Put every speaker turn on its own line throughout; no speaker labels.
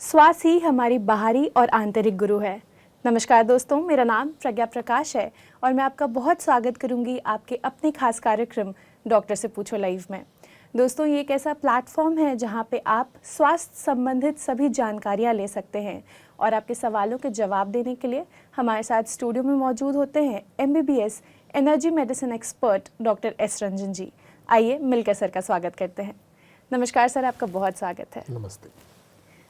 श्वास ही हमारी बाहरी और आंतरिक गुरु है। नमस्कार दोस्तों, मेरा नाम प्रज्ञा प्रकाश है और मैं आपका बहुत स्वागत करूंगी आपके अपने खास कार्यक्रम डॉक्टर से पूछो लाइव में। दोस्तों, ये एक ऐसा प्लेटफॉर्म है जहां पे आप स्वास्थ्य संबंधित सभी जानकारियां ले सकते हैं और आपके सवालों के जवाब देने के लिए हमारे साथ स्टूडियो में मौजूद होते हैं MBBS energy medicine expert doctor S Ranjan ji. आइए मिलकर सर का स्वागत करते हैं। नमस्कार सर, आपका बहुत स्वागत है।
नमस्ते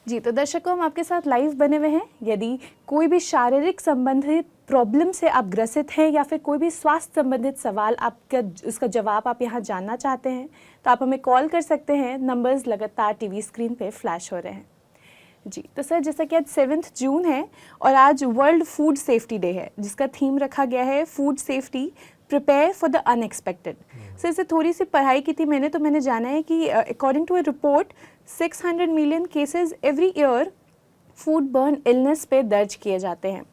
जी। तो दर्शकों, हम आपके साथ लाइव बने हुए हैं। यदि कोई भी शारीरिक संबंधित प्रॉब्लम से आप ग्रसित हैं या फिर कोई भी स्वास्थ्य संबंधित सवाल आपका उसका जवाब आप यहाँ जानना चाहते हैं तो आप हमें कॉल कर सकते हैं। नंबर्स लगातार टीवी स्क्रीन पे फ्लैश हो रहे हैं। जी। तो सर, जैसा कि आज 7 जून है और आज वर्ल्ड फूड सेफ्टी डे है, जिसका थीम रखा गया है food safety prepare for the unexpected. Sir, इससे थोड़ी सी पढ़ाई की थी मैंने, तो मैंने जाना है कि according to a report 600 million cases every year food borne illness पे दर्ज किए जाते हैं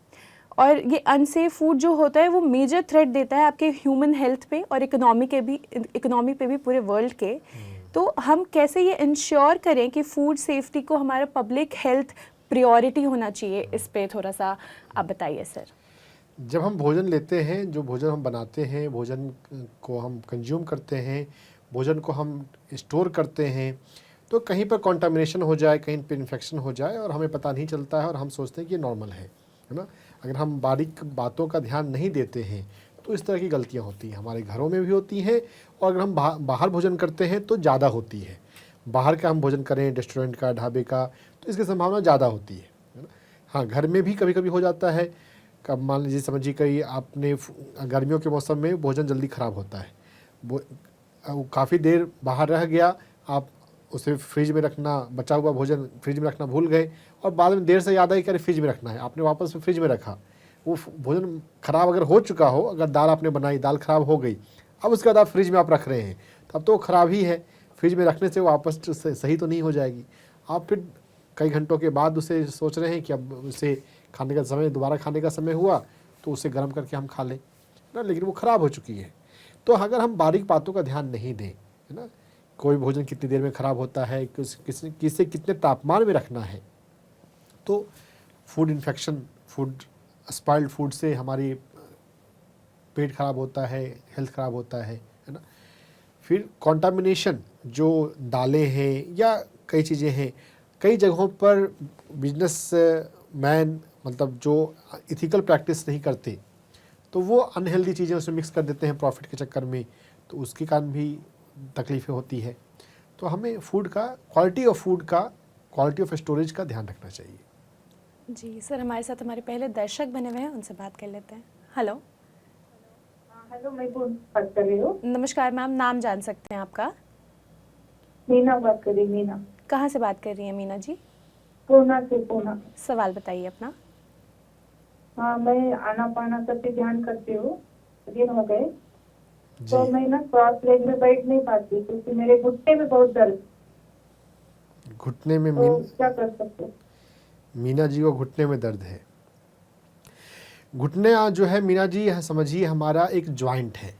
और ये अनसेफ फूड जो होता है वो मेजर थ्रेट देता है आपके ह्यूमन हेल्थ पे और इकोनॉमी पे भी पूरे वर्ल्ड के। तो हम कैसे ये इंश्योर करें कि फूड सेफ्टी को हमारा पब्लिक हेल्थ प्रायोरिटी होना चाहिए, इस पे थोड़ा सा आप बताइए सर।
जब हम भोजन लेते हैं, जो भोजन हम बनाते हैं, भोजन को हम कंज्यूम करते हैं, भोजन को हम स्टोर करते हैं, तो कहीं पर कॉन्टामिनेशन हो जाए, कहीं पर इन्फेक्शन हो जाए और हमें पता नहीं चलता है और हम सोचते हैं कि ये नॉर्मल है ना। अगर हम बारीक बातों का ध्यान नहीं देते हैं तो इस तरह की गलतियाँ होती हैं, हमारे घरों में भी होती हैं और अगर हम बाहर भोजन करते हैं तो ज़्यादा होती है। बाहर का हम भोजन करें, रेस्टोरेंट का, ढाबे का, तो इसकी संभावना ज़्यादा होती है ना। हाँ, घर में भी कभी कभी हो जाता है। कब मान लीजिए, समझिए कि आपने गर्मियों के मौसम में भोजन जल्दी ख़राब होता है, वो काफ़ी देर बाहर रह गया, आप उसे फ्रिज में रखना, बचा हुआ भोजन फ्रिज में रखना भूल गए और बाद में देर से याद आई कि अरे फ्रिज में रखना है, आपने वापस फ्रिज में रखा। वो भोजन ख़राब अगर हो चुका हो, अगर दाल आपने बनाई, दाल ख़राब हो गई, अब उसके बाद आप फ्रिज में आप रख रहे हैं, तब तो वो ख़राब ही है। फ्रिज में रखने से वो वापस सही तो नहीं हो जाएगी। आप फिर कई घंटों के बाद उसे सोच रहे हैं कि अब उसे खाने का समय, दोबारा खाने का समय हुआ तो उसे गर्म करके हम खा लें ना, लेकिन वो ख़राब हो चुकी है। तो अगर हम बारीक बातों का ध्यान नहीं दें, है ना, कोई भोजन कितनी देर में ख़राब होता है, किसे कितने तापमान में रखना है, तो food infection, food spoiled food से हमारी पेट ख़राब होता है, हेल्थ ख़राब होता है ना। फिर कॉन्टामिनेशन, जो दालें हैं या कई चीज़ें हैं, कई जगहों पर बिजनेस मैन, मतलब जो इथिकल प्रैक्टिस नहीं करते, तो वो अनहेल्दी चीज़ें उसमें मिक्स कर देते हैं प्रॉफिट के चक्कर में, तो उसके कारण भी तकलीफ़ें होती है। तो हमें फूड का, क्वालिटी ऑफ स्टोरेज का ध्यान रखना चाहिए।
जी सर, हमारे साथ हमारे पहले दर्शक बने हुए हैं, उनसे बात कर लेते हैं। हेलो।
हेलो, मैं बात कर रही हूँ।
नमस्कार मैम, नाम जान सकते हैं आपका?
मीना बात कर रही। मीना।
कहाँ से बात कर रही हैं मीना जी?
पूना से। पूना।
सवाल बताइए अपना।
हाँ, मैं आनापाना करके ध्यान करती हूँ, दिन हो गए, तो मैं ना क्रॉस लेग में बैठ नहीं पाती क्योंकि मेरे घुटने में बहुत दर्द।
घुटने में
तो क्या कर सकते हैं?
मीना जी को घुटने में दर्द है। घुटने जो है मीना जी, समझिए हमारा एक जॉइंट है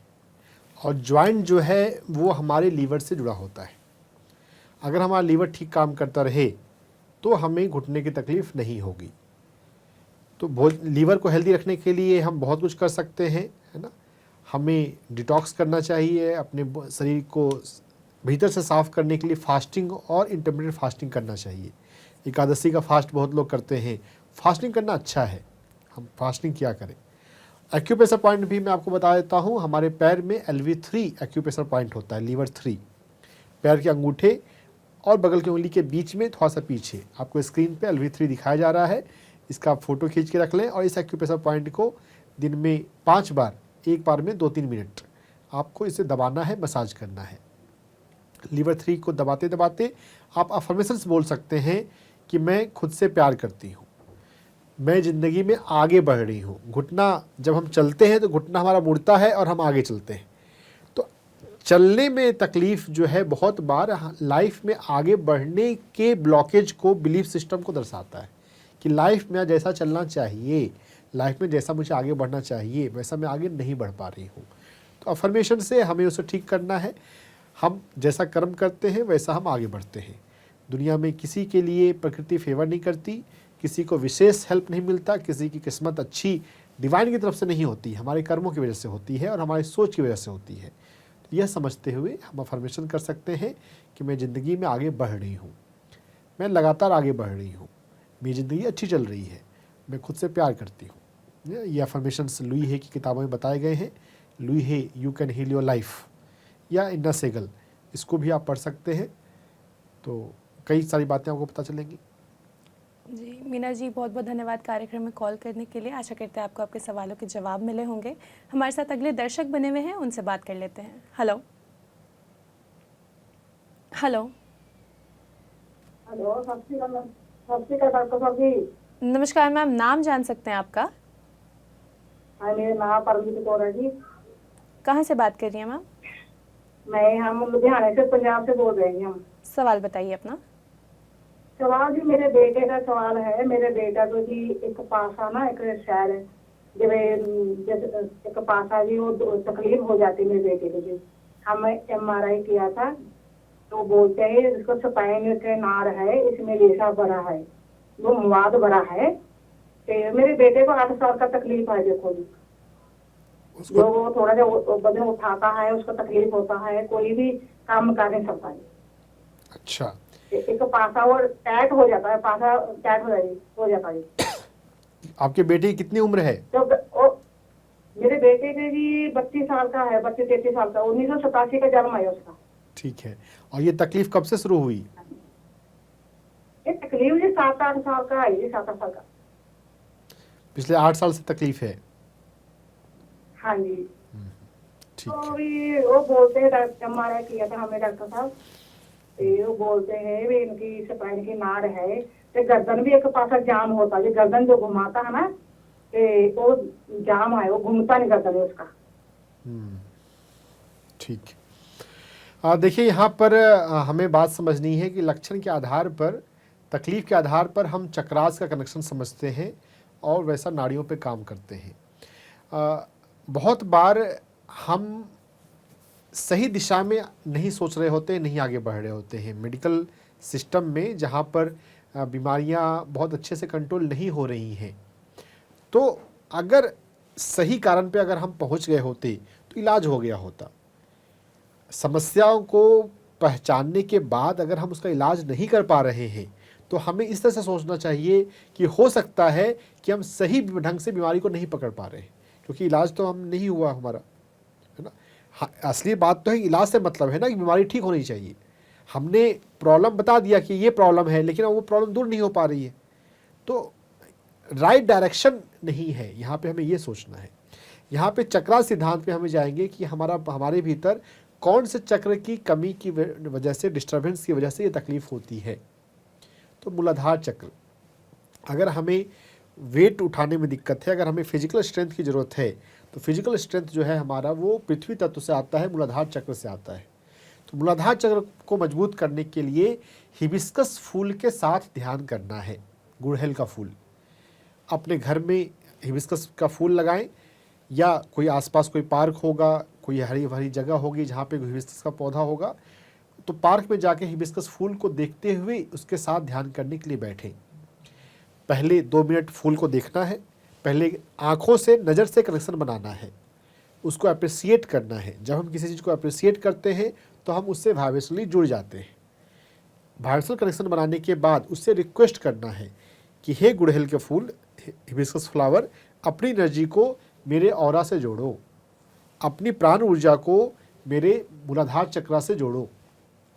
और जॉइंट जो है वो हमारे लीवर से जुड़ा होता है। अगर हमारा लीवर ठीक काम करता रहे तो हमें घुटने की तकलीफ़ नहीं होगी। तो लीवर को हेल्दी रखने के लिए हम बहुत कुछ कर सकते हैं, है ना। हमें डिटॉक्स करना चाहिए, अपने शरीर को भीतर से साफ़ करने के लिए फास्टिंग और इंटरमिटेंट फास्टिंग करना चाहिए। एकादशी का फास्ट बहुत लोग करते हैं, फास्टिंग करना अच्छा है, हम फास्टिंग किया करें। एक्यूप्रेशर पॉइंट भी मैं आपको बता देता हूँ, हमारे पैर में LV3 एक्यूप्रेशर पॉइंट होता है, लीवर 3, पैर के अंगूठे और बगल की उंगली के बीच में थोड़ा सा पीछे आपको स्क्रीन पे LV3 दिखाया जा रहा है। इसका फ़ोटो खींच के रख लें और इस एक्यूप्रेशर पॉइंट को दिन में 5 बार, एक बार में 2-3 मिनट आपको इसे दबाना है, मसाज करना है। लीवर 3 को दबाते दबाते आप अफर्मेशंस बोल सकते हैं कि मैं खुद से प्यार करती हूँ, मैं ज़िंदगी में आगे बढ़ रही हूँ। घुटना, जब हम चलते हैं तो घुटना हमारा मुड़ता है और हम आगे चलते हैं, तो चलने में तकलीफ़ जो है बहुत बार लाइफ में आगे बढ़ने के ब्लॉकेज को, बिलीफ सिस्टम को दर्शाता है कि लाइफ में जैसा चलना चाहिए, लाइफ में जैसा मुझे आगे बढ़ना चाहिए, वैसा मैं आगे नहीं बढ़ पा रही हूँ। तो अफर्मेशन से हमें उसे ठीक करना है। हम जैसा कर्म करते हैं वैसा हम आगे बढ़ते हैं। दुनिया में किसी के लिए प्रकृति फेवर नहीं करती, किसी को विशेष हेल्प नहीं मिलता, किसी की किस्मत अच्छी डिवाइन की तरफ से नहीं होती, हमारे कर्मों की वजह से होती है और हमारी सोच की वजह से होती है। तो यह समझते हुए हम अफर्मेशन कर सकते हैं कि मैं ज़िंदगी में आगे बढ़ रही हूँ, मैं लगातार आगे बढ़ रही हूँ, मेरी ज़िंदगी अच्छी चल रही है, मैं खुद से प्यार करती हूँ। ये अफर्मेशंस लुई हे की किताबों में बताए गए हैं। Louise Hay you can heal your life या इन्ना सेगल, इसको भी आप पढ़ सकते हैं, तो कई सारी बातें आपको पता चलेंगी।
जी मीना जी, बहुत बहुत धन्यवाद कार्यक्रम में कॉल करने के लिए। आशा करते हैं आपको आपके सवालों के जवाब मिले होंगे। हमारे साथ अगले दर्शक बने हुए हैं, उनसे बात कर लेते हैं। हेलो हेलो
हेलो, सत श्री अकाल डॉक्टर साहब जी।
नमस्कार मैम, नाम जान सकते हैं आपका?
हाँ, मेरा नाम परमजीत कौर है जी।
कहाँ से बात कर रही हैं मैम?
हम लुधियाने से, पंजाब से बोल रहे हैं हम।
सवाल बताइए अपना।
सवाल जी मेरे बेटे का सवाल है। मेरे बेटा को जी एक पासा ना एक शहर है जैसे एक पासा जी, वो तकलीफ हो जाती मेरे बेटे को जी। हम MRI किया था तो बोलते हैं इसको स्पाइन के नार है, इसमें रेशा बड़ा है, वो मवाद बड़ा है। तो मेरे बेटे को 8 साल का तकलीफ है। देखो जी, जो वो थोड़ा सा वजन उठाता है उसको तकलीफ होता है, कोई भी काम कर नहीं सकता जी।
अच्छा,
एक पासा और टाइट हो जाता है, पासा टाइट हो जाता है।
आपके बेटे की कितनी उम्र है?
तो मेरे बेटे के जी 32 साल का है, 32-33 साल का, 1987 का जन्म है उसका।
ठीक है, और ये तकलीफ कब से शुरू हुई?
ये तकलीफ जी 7-8 साल का है, 7-8 साल का।
पिछले 8 साल से तकलीफ है।
हाँ जी।
ठीक
तो
है।
भी वो बोलते हैं, MRI किया था हमें डॉक्टर साहब, वो बोलते हैं भी इनकी स्पाइन की नाड़ है, तो गर्दन भी एक पासा जाम होता है, गर्दन जो घुमाता है ना, वो जाम है, वो घूमता नहीं गर्दन है उसका।
ठीक है। देखिए यहाँ पर हमें बात समझनी है कि लक्षण के आधार पर, तकलीफ के आधार पर हम चक्रास का कनेक्शन समझते हैं और वैसा नाड़ियों पे काम करते हैं। बहुत बार हम सही दिशा में नहीं सोच रहे होते, नहीं आगे बढ़ रहे होते हैं। मेडिकल सिस्टम में जहाँ पर बीमारियाँ बहुत अच्छे से कंट्रोल नहीं हो रही हैं, तो अगर सही कारण पे अगर हम पहुँच गए होते तो इलाज हो गया होता। समस्याओं को पहचानने के बाद अगर हम उसका इलाज नहीं कर पा रहे हैं तो हमें इस तरह से सोचना चाहिए कि हो सकता है कि हम सही ढंग से बीमारी को नहीं पकड़ पा रहे हैं, क्योंकि इलाज तो हम नहीं हुआ हमारा, है ना। असली बात तो है, इलाज से मतलब है ना कि बीमारी ठीक होनी चाहिए। हमने प्रॉब्लम बता दिया कि ये प्रॉब्लम है, लेकिन वो प्रॉब्लम दूर नहीं हो पा रही है, तो राइट डायरेक्शन नहीं है। यहाँ पे हमें ये सोचना है। यहाँ पे चक्रा सिद्धांत पे हमें जाएंगे कि हमारे भीतर कौन से चक्र की कमी की वजह से, डिस्टर्बेंस की वजह से ये तकलीफ होती है। तो मूलाधार चक्र, अगर हमें वेट उठाने में दिक्कत है, अगर हमें फिजिकल स्ट्रेंथ की ज़रूरत है, तो फिजिकल स्ट्रेंथ जो है हमारा वो पृथ्वी तत्व से आता है, मूलाधार चक्र से आता है। तो मूलाधार चक्र को मजबूत करने के लिए हिबिस्कस फूल के साथ ध्यान करना है। गुड़हल का फूल, अपने घर में हिबिस्कस का फूल लगाएं, या कोई आसपास कोई पार्क होगा, कोई हरी भरी जगह होगी जहाँ पे हिबिस्कस का पौधा होगा, तो पार्क में जाके हिबिस्कस फूल को देखते हुए उसके साथ ध्यान करने के लिए बैठें। पहले 2 मिनट फूल को देखना है, पहले आँखों से, नज़र से कनेक्शन बनाना है, उसको अप्रिसिएट करना है। जब हम किसी चीज़ को अप्रिसिएट करते हैं तो हम उससे वाइब्रेशनली जुड़ जाते हैं। वाइब्रेशनल कनेक्शन बनाने के बाद उससे रिक्वेस्ट करना है कि हे गुड़हल के फूल, हिबिस्कस फ्लावर, अपनी एनर्जी को मेरे ऑरा से जोड़ो, अपनी प्राण ऊर्जा को मेरे मूलाधार चक्रा से जोड़ो।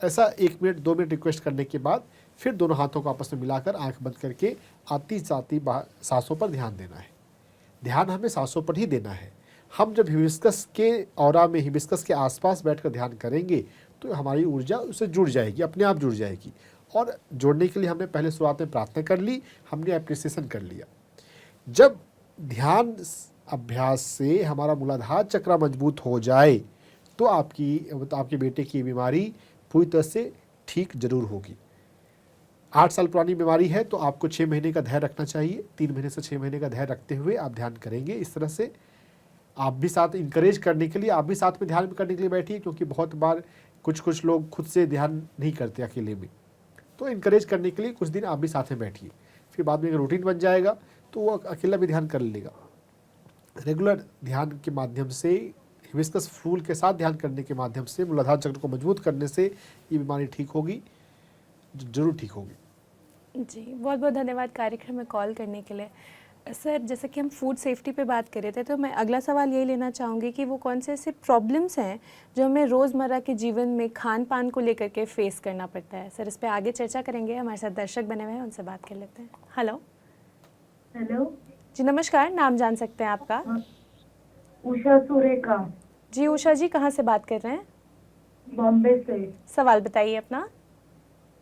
ऐसा 1 मिनट 2 मिनट रिक्वेस्ट करने के बाद फिर दोनों हाथों को आपस में मिलाकर आंख बंद करके आती जाती सांसों पर ध्यान देना है। ध्यान हमें सांसों पर ही देना है। हम जब हिबिस्कस के ऑरा में, हिबिस्कस के आसपास बैठकर ध्यान करेंगे तो हमारी ऊर्जा उससे जुड़ जाएगी, अपने आप जुड़ जाएगी। और जोड़ने के लिए हमने पहले शुरुआत में प्रार्थना कर ली, हमने अप्रिसिएशन कर लिया। जब ध्यान अभ्यास से हमारा मूलाधार चक्र मजबूत हो जाए तो आपके बेटे की बीमारी पूरी तरह से ठीक जरूर होगी। 8 साल पुरानी बीमारी है तो आपको 6 महीने का धैर्य रखना चाहिए। 3 महीने से 6 महीने का धैर्य रखते हुए आप ध्यान करेंगे। इस तरह से आप भी साथ इंकरेज करने के लिए, आप भी साथ में ध्यान करने के लिए बैठिए, क्योंकि बहुत बार कुछ लोग खुद से ध्यान नहीं करते अकेले में, तो इनकरेज करने के लिए कुछ दिन आप भी साथ में बैठिए, फिर बाद में एक रूटीन बन जाएगा तो वो अकेला भी ध्यान कर लेगा। रेगुलर ध्यान के माध्यम से, हिबिस्कस फूल के साथ ध्यान करने के माध्यम से, मूलाधार चक्र को मजबूत करने से ये बीमारी ठीक होगी, जरूर ठीक होगी।
जी, बहुत बहुत धन्यवाद कार्यक्रम में कॉल करने के लिए। सर, जैसे कि हम फूड सेफ्टी पे बात कर रहे थे, तो मैं अगला सवाल यही लेना चाहूँगी कि वो कौन से ऐसे प्रॉब्लम्स हैं जो हमें रोज़मर्रा के जीवन में खान पान को लेकर के फेस करना पड़ता है। सर, इस पे आगे चर्चा करेंगे। हमारे साथ दर्शक बने हुए हैं, उनसे बात कर लेते हैं। हेलो।
हेलो
जी नमस्कार, नाम जान सकते हैं आपका?
उषा सुरेखा,
जी उषा जी, कहाँ से बात कर रहे हैं?
बॉम्बे से।
सवाल बताइए अपना।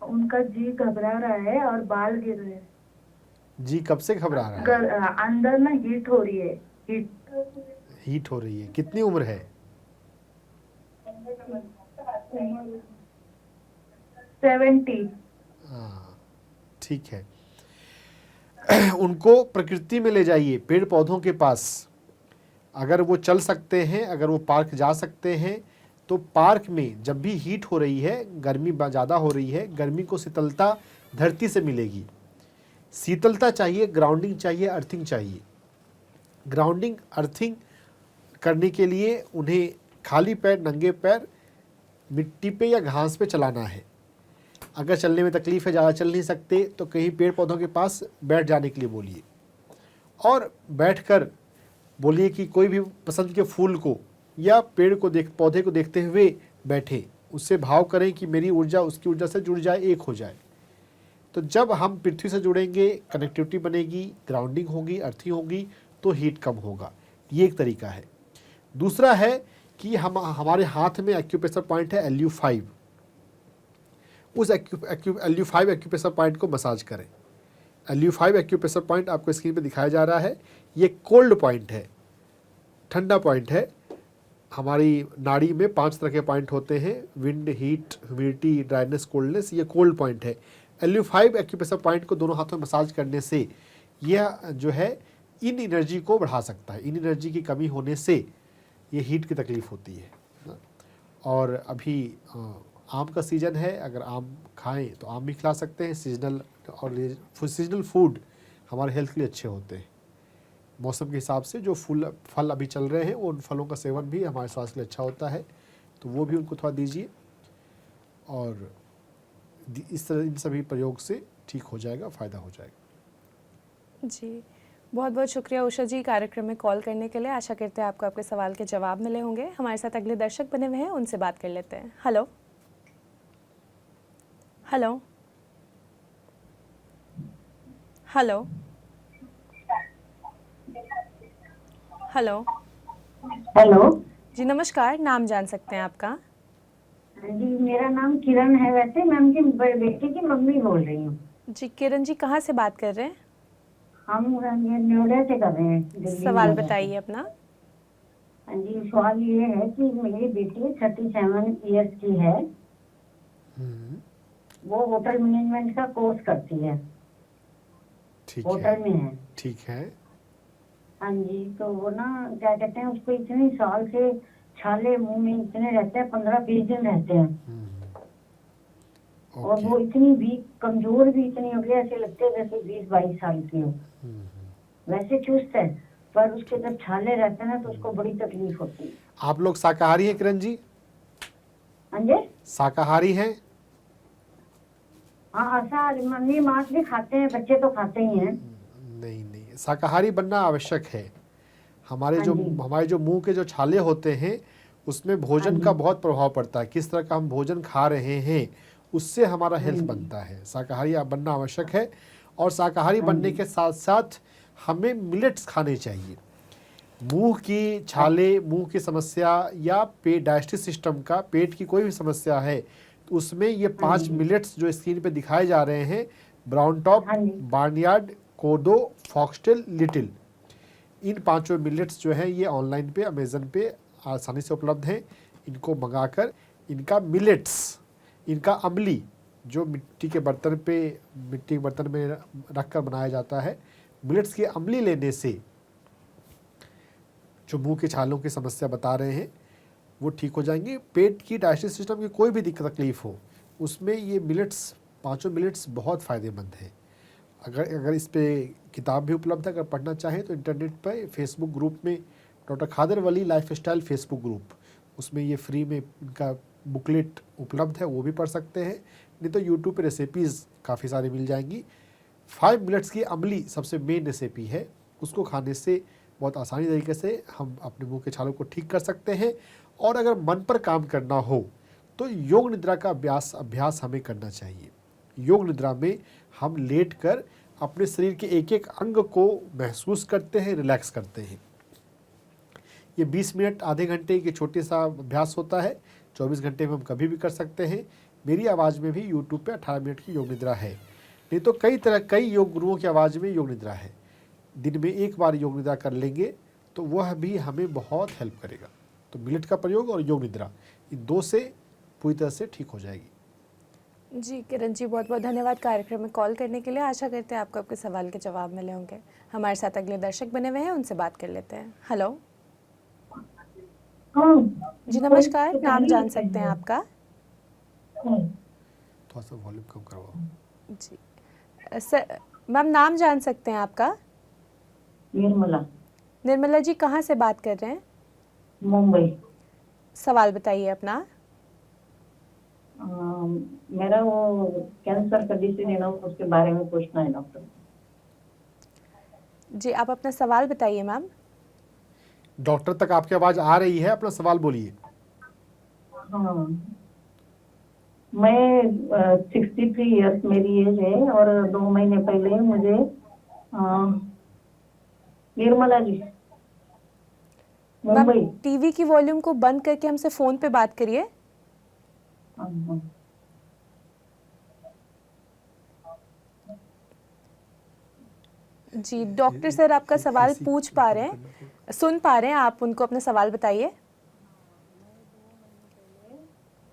उनका जी घबरा रहा है और बाल गिर रहे हैं।
जी कब से घबरा रहा है?
अंदर ना हीट हो रही है।
हीट हो रही है। कितनी उम्र है?
70।
हाँ, ठीक है। उनको प्रकृति में ले जाइए, पेड़ पौधों के पास। अगर वो चल सकते हैं, अगर वो पार्क जा सकते हैं, तो पार्क में जब भी हीट हो रही है, गर्मी ज़्यादा हो रही है, गर्मी को शीतलता धरती से मिलेगी। शीतलता चाहिए, ग्राउंडिंग चाहिए, अर्थिंग चाहिए। ग्राउंडिंग अर्थिंग करने के लिए उन्हें खाली पैर, नंगे पैर मिट्टी पे या घास पे चलाना है। अगर चलने में तकलीफ़ है, ज़्यादा चल नहीं सकते, तो कहीं पेड़ पौधों के पास बैठ जाने के लिए बोलिए, और बैठकर बोलिए कि कोई भी पसंद के फूल को या पेड़ को पौधे को देखते हुए बैठे। उससे भाव करें कि मेरी ऊर्जा उसकी ऊर्जा से जुड़ जाए, एक हो जाए। तो जब हम पृथ्वी से जुड़ेंगे, कनेक्टिविटी बनेगी, ग्राउंडिंग होगी, अर्थिंग होगी, तो हीट कम होगा। ये एक तरीका है। दूसरा है कि हमारे हाथ में एक्यूप्रेशर पॉइंट है LU5। उस LU5 एक्यूप्रेशर पॉइंट को मसाज करें। LU5 एक्यूप्रेशर पॉइंट आपको स्क्रीन पे दिखाया जा रहा है। ये कोल्ड पॉइंट है, ठंडा पॉइंट है। हमारी नाड़ी में 5 तरह के पॉइंट होते हैं: wind, heat, humidity, dryness, coldness. ये कोल्ड पॉइंट है। LU5 एक्यूप्रेशर पॉइंट को दोनों हाथों में मसाज करने से यह जो है इन एनर्जी को बढ़ा सकता है। इन एनर्जी की कमी होने से ये हीट की तकलीफ़ होती है। और अभी आम का सीज़न है, अगर आम खाएं तो आम भी खिला सकते हैं। सीजनल और सीजनल फूड हमारे हेल्थ के लिए अच्छे होते हैं। मौसम के हिसाब से जो फल अभी चल रहे हैं, उन फलों का सेवन भी हमारे स्वास्थ्य के लिए अच्छा होता है, तो वो भी उनको थोड़ा दीजिए। और इस तरह इन सभी प्रयोग से ठीक हो जाएगा, फ़ायदा हो जाएगा।
जी, बहुत बहुत शुक्रिया उषा जी कार्यक्रम में कॉल करने के लिए। आशा करते हैं आपको आपके सवाल के जवाब मिले होंगे। हमारे साथ अगले दर्शक बने हुए हैं, उनसे बात कर लेते हैं। Hello. Hello. Hello. Hello.
Hello
जी नमस्कार, नाम जान सकते हैं आपका?
जी, मेरा नाम किरण है। वैसे मैं उनकी बेटी की मम्मी बोल रही हूँ।
जी किरण जी, कहाँ से बात कर रहे हैं?
हम नोएडा से कर रहे हैं, दिल्ली
सवाल
नोएडा से।
बताइए अपना।
हाँ जी, सवाल ये है कि मेरी बेटी 37 इयर्स की है। वो होटल मैनेजमेंट का कोर्स करती है,
ठीक
होटल
है,
में है।
ठीक है।
हाँ जी, तो वो ना क्या कहते हैं, उसको इतने साल से छाले मुंह में इतने रहते हैं, 15-20 दिन रहते हैं। और वो इतनी वीक, कमजोर भी इतनी हो गई, ऐसे लगते हैं जैसे 20-22 साल की हो। वैसे चुस्त है, पर उसके जब छाले रहते हैं ना, तो उसको बड़ी तकलीफ होती है।
आप लोग शाकाहारी हैं किरण जी?
हाँ जी,
शाकाहारी हैं?
हाँ, ऐसा मम्मी मांस भी खाते हैं, बच्चे तो खाते ही हैं।
नहीं नहीं, शाकाहारी बनना आवश्यक है।
हाँ जी।
हमारे जो मुंह के जो छाले होते हैं, उसमें भोजन का बहुत प्रभाव पड़ता है। किस तरह का हम भोजन खा रहे हैं, उससे हमारा हेल्थ बनता है। शाकाहारी बनना आवश्यक है। और शाकाहारी बनने के साथ साथ हमें मिलेट्स खाने चाहिए। मुंह की छाले, मुंह की समस्या या डाइजेस्टिव सिस्टम का, पेट की कोई भी समस्या है, तो उसमें ये 5 मिलेट्स जो स्क्रीन पे दिखाए जा रहे हैं, ब्राउन टॉप, बार्नयार्ड, कोदो, फॉक्सटेल, लिटिल, इन 5 मिलेट्स जो हैं ये ऑनलाइन पे, अमेज़न पे आसानी से उपलब्ध हैं। इनको मंगाकर इनका मिलेट्स, इनका अमली जो मिट्टी के बर्तन में रखकर बनाया जाता है, मिलेट्स की अमली लेने से जो मुंह के छालों की समस्या बता रहे हैं वो ठीक हो जाएंगे। पेट की, डाइजेस्टिव सिस्टम की कोई भी तकलीफ हो, उसमें ये मिलेट्स पाँचों मिलेट्स बहुत फ़ायदेमंद हैं। अगर इस पे किताब भी उपलब्ध है, अगर पढ़ना चाहें तो इंटरनेट पर फेसबुक ग्रुप में डॉक्टर खादर वली लाइफस्टाइल फेसबुक ग्रुप, उसमें ये फ्री में इनका बुकलेट उपलब्ध है, वो भी पढ़ सकते हैं। नहीं तो यूट्यूब पे रेसिपीज़ काफ़ी सारी मिल जाएंगी। 5 मिनट्स की अमली सबसे मेन रेसिपी है, उसको खाने से बहुत आसानी तरीके से हम अपने मुंह के छालों को ठीक कर सकते हैं। और अगर मन पर काम करना हो तो योग निद्रा का अभ्यास हमें करना चाहिए। योग निद्रा में हम लेट कर अपने शरीर के एक एक अंग को महसूस करते हैं, रिलैक्स करते हैं। ये 20 मिनट आधे घंटे की छोटी सा अभ्यास होता है, 24 घंटे में हम कभी भी कर सकते हैं। मेरी आवाज़ में भी यूट्यूब पे 18 मिनट की योग निद्रा है, नहीं तो कई योग गुरुओं की आवाज़ में योग निद्रा है। दिन में एक बार योग निद्रा कर लेंगे तो वह भी हमें बहुत हेल्प करेगा। तो मिलेट का प्रयोग और योग निद्रा, इन दो से पूरी तरह से ठीक हो जाएगी।
जी किरण जी, बहुत बहुत धन्यवाद कार्यक्रम में कॉल करने के लिए। आशा करते हैं आपको आपके सवाल के जवाब मिले होंगे। हमारे साथ अगले दर्शक बने हुए हैं, उनसे बात कर लेते हैं। हेलो जी, नमस्कार, नाम जान सकते हैं आपका?
थोड़ा सा वॉल्यूम कम करवाओ।
जी सर, मैम नाम जान सकते हैं आपका? निर्मला जी, कहाँ से बात कर रहे हैं?
मुंबई।
सवाल बताइए अपना।
मेरा वो कैंसर का डिसीज है ना, उसके बारे में पूछना है डॉक्टर।
जी, आप अपना सवाल बताइए मैम।
डॉक्टर तक आपकी आवाज़ आ रही है, अपना सवाल बोलिए।
हाँ, मैं 63 इयर्स मेरी एज है और 2 महीने पहले मुझे निर्मला जी,
मैम
मुंबई।
टीवी की वॉल्यूम को बंद करके हमसे फ़ोन पे बात करिए। जी डॉक्टर सर आपका सवाल पूछ पा रहे हैं, सुन पा रहे हैं, आप उनको अपना सवाल बताइए।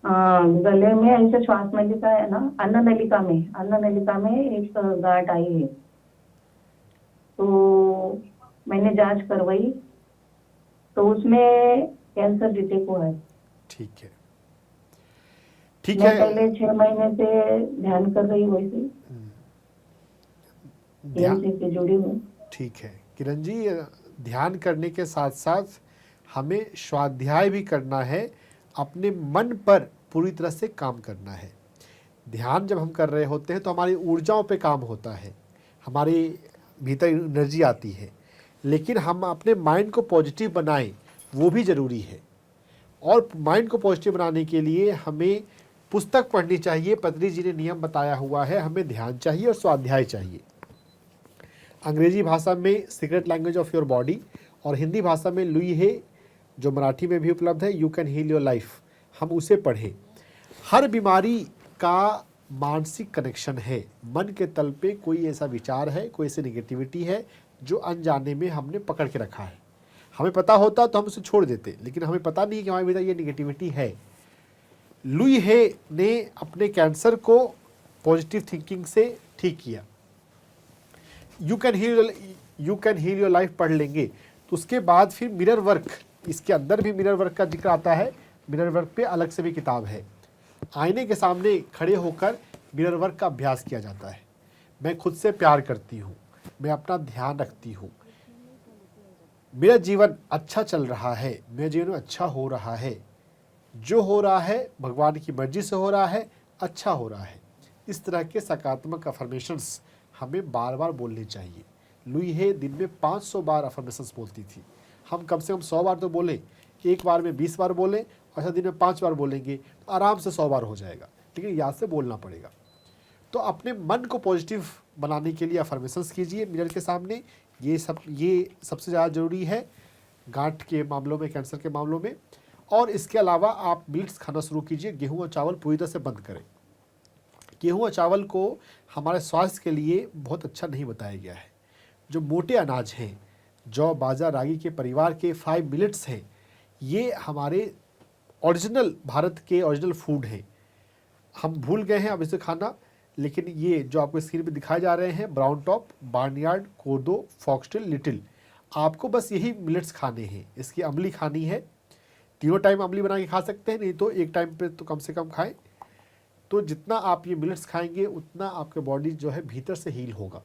गले में ऐसे श्वास नलिका है ना, अन्न नलिका में एक गांठ आई है, तो मैंने जांच करवाई तो उसमें कैंसर डिटेक्ट हुआ है।
ठीक है, ठीक
मैं
है।
पहले 6 महीने से ध्यान कर रही हूँ, वैसे टीएमसी से जुड़ी हूँ।
ठीक है किरण जी, ध्यान करने के साथ साथ हमें स्वाध्याय भी करना है, अपने मन पर पूरी तरह से काम करना है। ध्यान जब हम कर रहे होते हैं तो हमारी ऊर्जाओं पे काम होता है, हमारे भीतर एनर्जी आती है, लेकिन हम अपने माइंड को पॉजिटिव बनाएं, वो भी ज़रूरी है। और माइंड को पॉजिटिव बनाने के लिए हमें पुस्तक पढ़नी चाहिए। पतंजलि जी ने नियम बताया हुआ है, हमें ध्यान चाहिए और स्वाध्याय चाहिए। अंग्रेजी भाषा में secret language of your body और हिंदी भाषा में लुई है, जो मराठी में भी उपलब्ध है, you can heal your life, हम उसे पढ़ें। हर बीमारी का मानसिक कनेक्शन है, मन के तल पे कोई ऐसा विचार है, कोई ऐसी नेगेटिविटी है जो अनजाने में हमने पकड़ के रखा है। हमें पता होता तो हम उसे छोड़ देते, लेकिन हमें पता नहीं कि हमारे भीतर ये नेगेटिविटी है। लुई हे ने अपने कैंसर को पॉजिटिव थिंकिंग से ठीक किया। You can heal your life पढ़ लेंगे तो उसके बाद फिर मिरर वर्क, इसके अंदर भी मिरर वर्क का जिक्र आता है। मिरर वर्क पे अलग से भी किताब है। आईने के सामने खड़े होकर मिरर वर्क का अभ्यास किया जाता है। मैं खुद से प्यार करती हूँ, मैं अपना ध्यान रखती हूँ, मेरा जीवन अच्छा चल रहा है, मेरे जीवन में अच्छा हो रहा है, जो हो रहा है भगवान की मर्जी से हो रहा है, अच्छा हो रहा है। इस तरह के सकारात्मक अफर्मेशंस हमें बार बार बोलने चाहिए। लुई हे दिन में 500 बार अफर्मेशंस बोलती थी। हम कम से कम 100 बार तो बोलें, एक बार में 20 बार बोलें, और दिन में 5 बार बोलेंगे तो आराम से 100 बार हो जाएगा, लेकिन याद से बोलना पड़ेगा। तो अपने मन को पॉजिटिव बनाने के लिए अफर्मेशंस कीजिए मिरर के सामने। ये सबसे ज़्यादा ज़रूरी है गांठ के मामलों में, कैंसर के मामलों में। और इसके अलावा आप मिल्स खाना शुरू कीजिए। गेहूं और चावल पूरी तरह से बंद करें। गेहूं और चावल को हमारे स्वास्थ्य के लिए बहुत अच्छा नहीं बताया गया है। जो मोटे अनाज हैं, जौ, बाजरा, रागी के परिवार के 5 मिलेट्स हैं, ये हमारे ओरिजिनल भारत के ओरिजिनल फूड हैं। हम भूल गए हैं अब इसे खाना, लेकिन ये जो आपको स्क्रीन पे दिखाए जा रहे हैं, ब्राउन टॉप, बार्नयार्ड, कोदो, फॉक्सटेल, लिटिल, आपको बस यही मिलेट्स खाने हैं। इसकी अमली खानी है, तीनों टाइम अमली बना के खा सकते हैं, नहीं तो एक टाइम पे तो कम से कम खाएं। तो जितना आप ये मिलेट्स खाएंगे उतना आपके बॉडी जो है भीतर से हील होगा।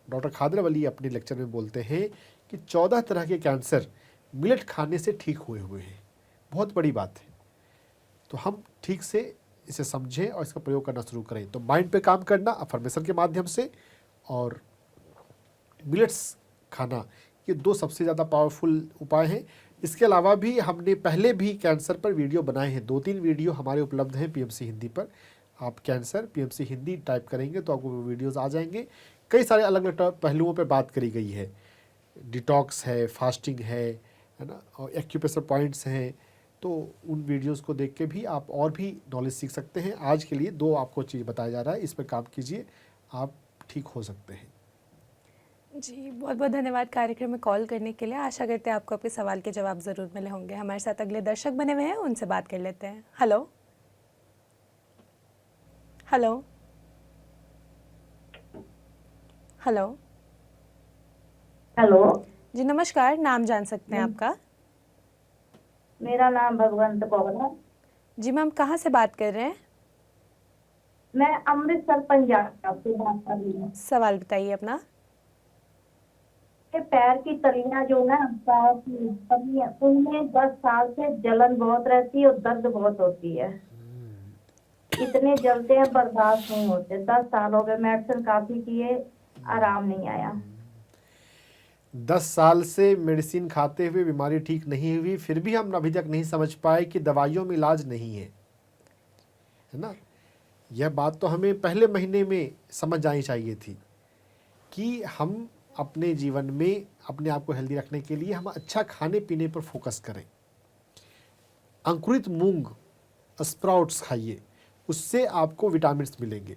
डॉक्टर खादर वली अपने लेक्चर में बोलते हैं कि 14 तरह के कैंसर मिलेट खाने से ठीक हुए हैं। बहुत बड़ी बात है। तो हम ठीक से इसे समझें और इसका प्रयोग करना शुरू करें। तो माइंड पे काम करना अफर्मेशन के माध्यम से और मिलेट्स खाना, ये 2 सबसे ज़्यादा पावरफुल उपाय हैं। इसके अलावा भी हमने पहले भी कैंसर पर वीडियो बनाए हैं, 2-3 वीडियो हमारे उपलब्ध हैं पीएमसी हिंदी पर। आप कैंसर पीएमसी हिंदी टाइप करेंगे तो आपको वीडियोस आ जाएंगे। कई सारे अलग अलग पहलुओं पर बात करी गई है। डिटॉक्स है, फास्टिंग है ना, और एक्यूप्रेशर पॉइंट्स हैं। तो उन वीडियोस को देख के भी आप और भी नॉलेज सीख सकते हैं। आज के लिए 2 आपको चीज़ बताया जा रहा है, इस पर काम कीजिए, आप ठीक हो सकते हैं।
जी, बहुत बहुत धन्यवाद कार्यक्रम में कॉल करने के लिए। आशा करते हैं आपको आपके सवाल के जवाब ज़रूर मिले होंगे। हमारे साथ अगले दर्शक बने हुए हैं, उनसे बात कर लेते हैं। हेलो हेलो हेलो
हेलो,
जी नमस्कार, नाम जान सकते हैं आपका?
मेरा नाम भगवंत कौर है।
जी मैम, कहाँ से बात कर रहे हैं?
मैं अमृतसर पंजाब से बात कर रही हूँ।
सवाल बताइए अपना।
के पैर की तलियां जो ना, पैर की तलियां, उनमें 10 साल से जलन बहुत रहती है और दर्द बहुत होती है। इतने जलते हैं, बर्दाश्त नहीं होते। 10 साल हो गए, मेडिसिन काफी किए, आराम नहीं आया।
10 साल से मेडिसिन खाते हुए बीमारी ठीक नहीं हुई, फिर भी हम अभी तक नहीं समझ पाए कि दवाइयों में इलाज नहीं है ना। यह बात तो हमें पहले महीने में समझ आनी चाहिए थी कि हम अपने जीवन में अपने आप को हेल्दी रखने के लिए हम अच्छा खाने पीने पर फोकस करें। अंकुरित मूंग, स्प्राउट्स खाइए, उससे आपको विटामिन्स मिलेंगे।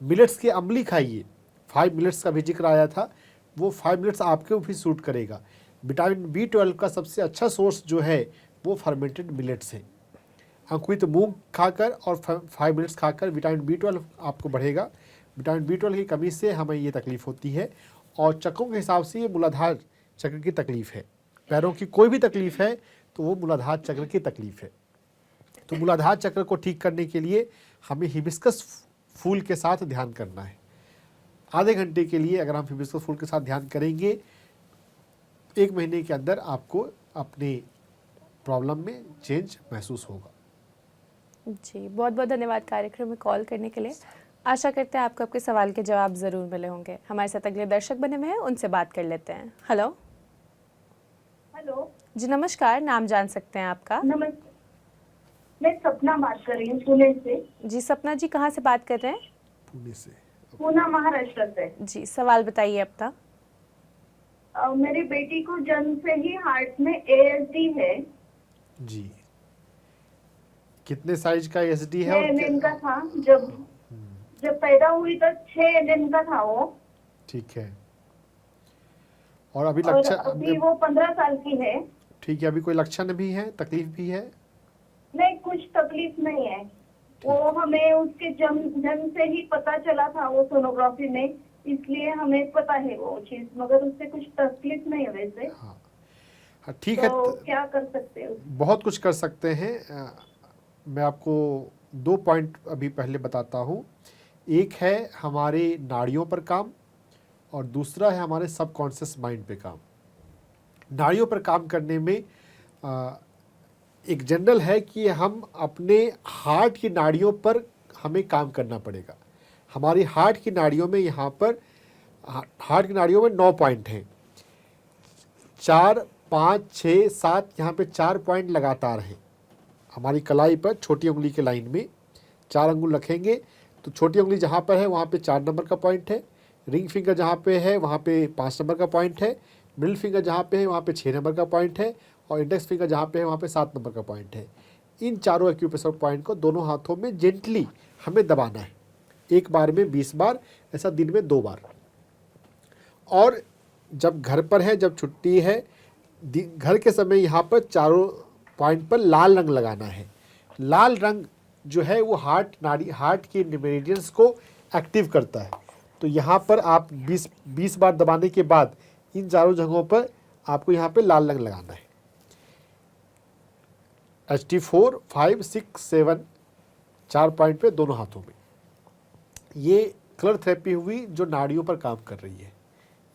मिलेट्स के अम्ली खाइए, 5 मिलेट्स का भी जिक्र आया था, वो 5 मिलेट्स आपके भी सूट करेगा। विटामिन B12 का सबसे अच्छा सोर्स जो है वो फर्मेंटेड मिलेट्स है। अंकुरित मूंग खाकर और 5 मिलेट्स खाकर विटामिन B12 आपको बढ़ेगा। विटामिन B12 की कमी से हमें ये तकलीफ़ होती है। और चक्रों के हिसाब से ये मूलाधार चक्र की तकलीफ़ है। पैरों की कोई भी तकलीफ़ है तो वो मूलाधार चक्र की तकलीफ़ है। तो मूलाधार चक्र को ठीक करने के लिए हमें हिबिस्कस फूल के साथ ध्यान करना है। आधे घंटे के लिए अगर हम हिबिस्कस फूल के साथ ध्यान करेंगे, 1 महीने के अंदर आपको अपने प्रॉब्लम में चेंज महसूस होगा।
जी, बहुत बहुत धन्यवाद कार्यक्रम में कॉल करने के लिए। आशा करते हैं आपको आपके सवाल के जवाब ज़रूर मिले होंगे। हमारे साथ अगले दर्शक बने हुए हैं, उनसे बात कर लेते हैं। हेलो
हेलो
जी नमस्कार, नाम जान सकते हैं आपका?
नमस्ते, मैं सपना बात कर रही हूँ पुणे से।
जी सपना जी, कहाँ से बात कर रहे हैं?
पुणे से।
पूना महाराष्ट्र से।
जी, सवाल बताइए अपना।
मेरी बेटी को जन्म से ही हार्ट में ASD है।
जी, कितने साइज का SD है?
6 mm का था। जब पैदा हुई तो 6 mm का था वो।
ठीक है। और अभी
और
लक्षण?
अभी वो 15 साल की है।
ठीक है, अभी कोई लक्षण भी है, तकलीफ भी है?
नहीं, कुछ तकलीफ नहीं है। वो हमें उसके जन्म से ही पता चला था, वो सोनोग्राफी में, इसलिए हमें पता है वो चीज, मगर उससे कुछ तकलीफ नहीं है वैसे।
हाँ, ठीक है।
तो क्या कर सकते हो?
बहुत कुछ कर सकते हैं। मैं आपको 2 पॉइंट अभी पहले बताता हूँ। एक है हमारे नाड़ियों पर काम और दूसरा है हमारे सबकॉन्शियस माइंड पे काम। नाड़ियों पर काम करने में एक जनरल है कि हम अपने हार्ट की नाड़ियों पर हमें काम करना पड़ेगा। हमारी हार्ट की नाड़ियों में यहाँ पर हार्ट की नाड़ियों में 9 पॉइंट हैं। 4, 5, 6, 7, यहाँ पे 4 पॉइंट लगातार हैं। हमारी कलाई पर छोटी उंगली के लाइन में 4 अंगुल रखेंगे तो छोटी उंगली जहाँ पर है वहाँ पे 4 नंबर का पॉइंट है। रिंग फिंगर जहाँ पे है वहाँ पे 5 नंबर का पॉइंट है। मिडिल फिंगर जहाँ पे है वहाँ पे 6 नंबर का पॉइंट है और इंडेक्स फिंगर जहाँ पे है वहाँ पे 7 नंबर का पॉइंट है। इन चारों एक्यूप्रेशर पॉइंट को दोनों हाथों में जेंटली हमें दबाना है। एक बार में 20 बार, ऐसा दिन में 2 बार। और जब घर पर है, जब छुट्टी है, घर के समय यहाँ पर चारों पॉइंट पर लाल रंग लगाना है। लाल रंग जो है वो हार्ट के मेरिडियंस को एक्टिव करता है। तो यहाँ पर आप 20 बार दबाने के बाद इन चारों जगहों पर आपको यहाँ पे लाल रंग लगाना है। HT4, 5, 6, 7 4 पॉइंट पे दोनों हाथों में। ये कलर थेरेपी हुई जो नाड़ियों पर काम कर रही है।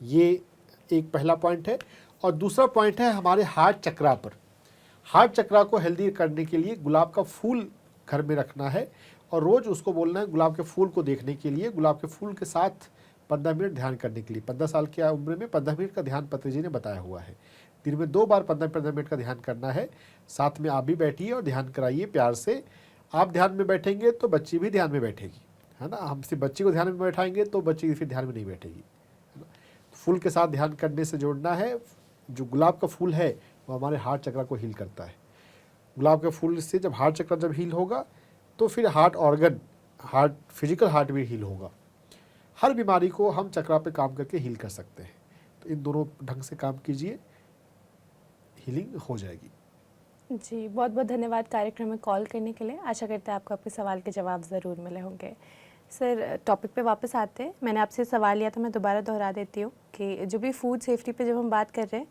ये एक पहला पॉइंट है। और दूसरा पॉइंट है हमारे हार्ट चक्रा पर। हार्ट चक्रा को हेल्दी करने के लिए गुलाब का फूल घर में रखना है और रोज़ उसको बोलना है गुलाब के फूल को देखने के लिए, गुलाब के फूल के साथ 15 मिनट ध्यान करने के लिए। 15 साल की उम्र में 15 मिनट का ध्यान पत्रिजी ने बताया हुआ है। दिन में 2 बार 15-15 मिनट का ध्यान करना है। साथ में आप भी बैठिए और ध्यान कराइए प्यार से। आप ध्यान में बैठेंगे तो बच्ची भी ध्यान में बैठेगी, है ना। हम सिर्फ बच्ची को ध्यान में बैठाएंगे तो बच्ची फिर ध्यान में नहीं बैठेगी, है ना। फूल के साथ ध्यान करने से जोड़ना है। जो गुलाब का फूल है वो हमारे हार्ट चक्र को हील करता है। गुलाब के फूल से जब हार्ट चक्र जब हील होगा तो फिर heart organ, heart physical heart भी हील होगा। हर बीमारी को हम चक्रा पे काम करके हील कर सकते हैं। तो इन दोनों ढंग से काम कीजिए, हीलिंग हो जाएगी।
जी, बहुत बहुत धन्यवाद कार्यक्रम में कॉल करने के लिए। आशा करते हैं आपको आपके सवाल के जवाब ज़रूर मिले होंगे। सर, टॉपिक पे वापस आते हैं। मैंने आपसे सवाल लिया था, मैं दोबारा दोहरा देती हूँ कि जो भी फूड सेफ्टी पे जब हम बात कर रहे हैं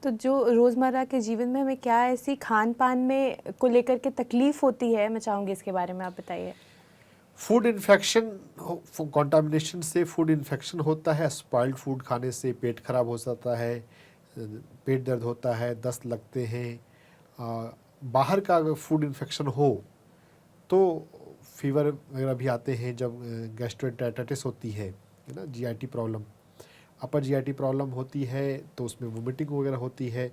तो जो रोज़मर्रा के जीवन में हमें क्या ऐसी खान पान में को लेकर के तकलीफ़ होती है, मैं चाहूँगी इसके बारे में आप बताइए।
फूड इन्फेक्शन, कंटामिनेशन से फूड इन्फेक्शन होता है। स्पॉइल्ड फूड खाने से पेट खराब हो जाता है, पेट दर्द होता है, दस्त लगते हैं। बाहर का अगर फूड इन्फेक्शन हो तो फीवर वगैरह भी आते हैं। जब गैस्ट्रोएंटेराइटिस होती है ना, जीआईटी प्रॉब्लम, अपर जीआईटी प्रॉब्लम होती है तो उसमें वोमिटिंग वगैरह होती है।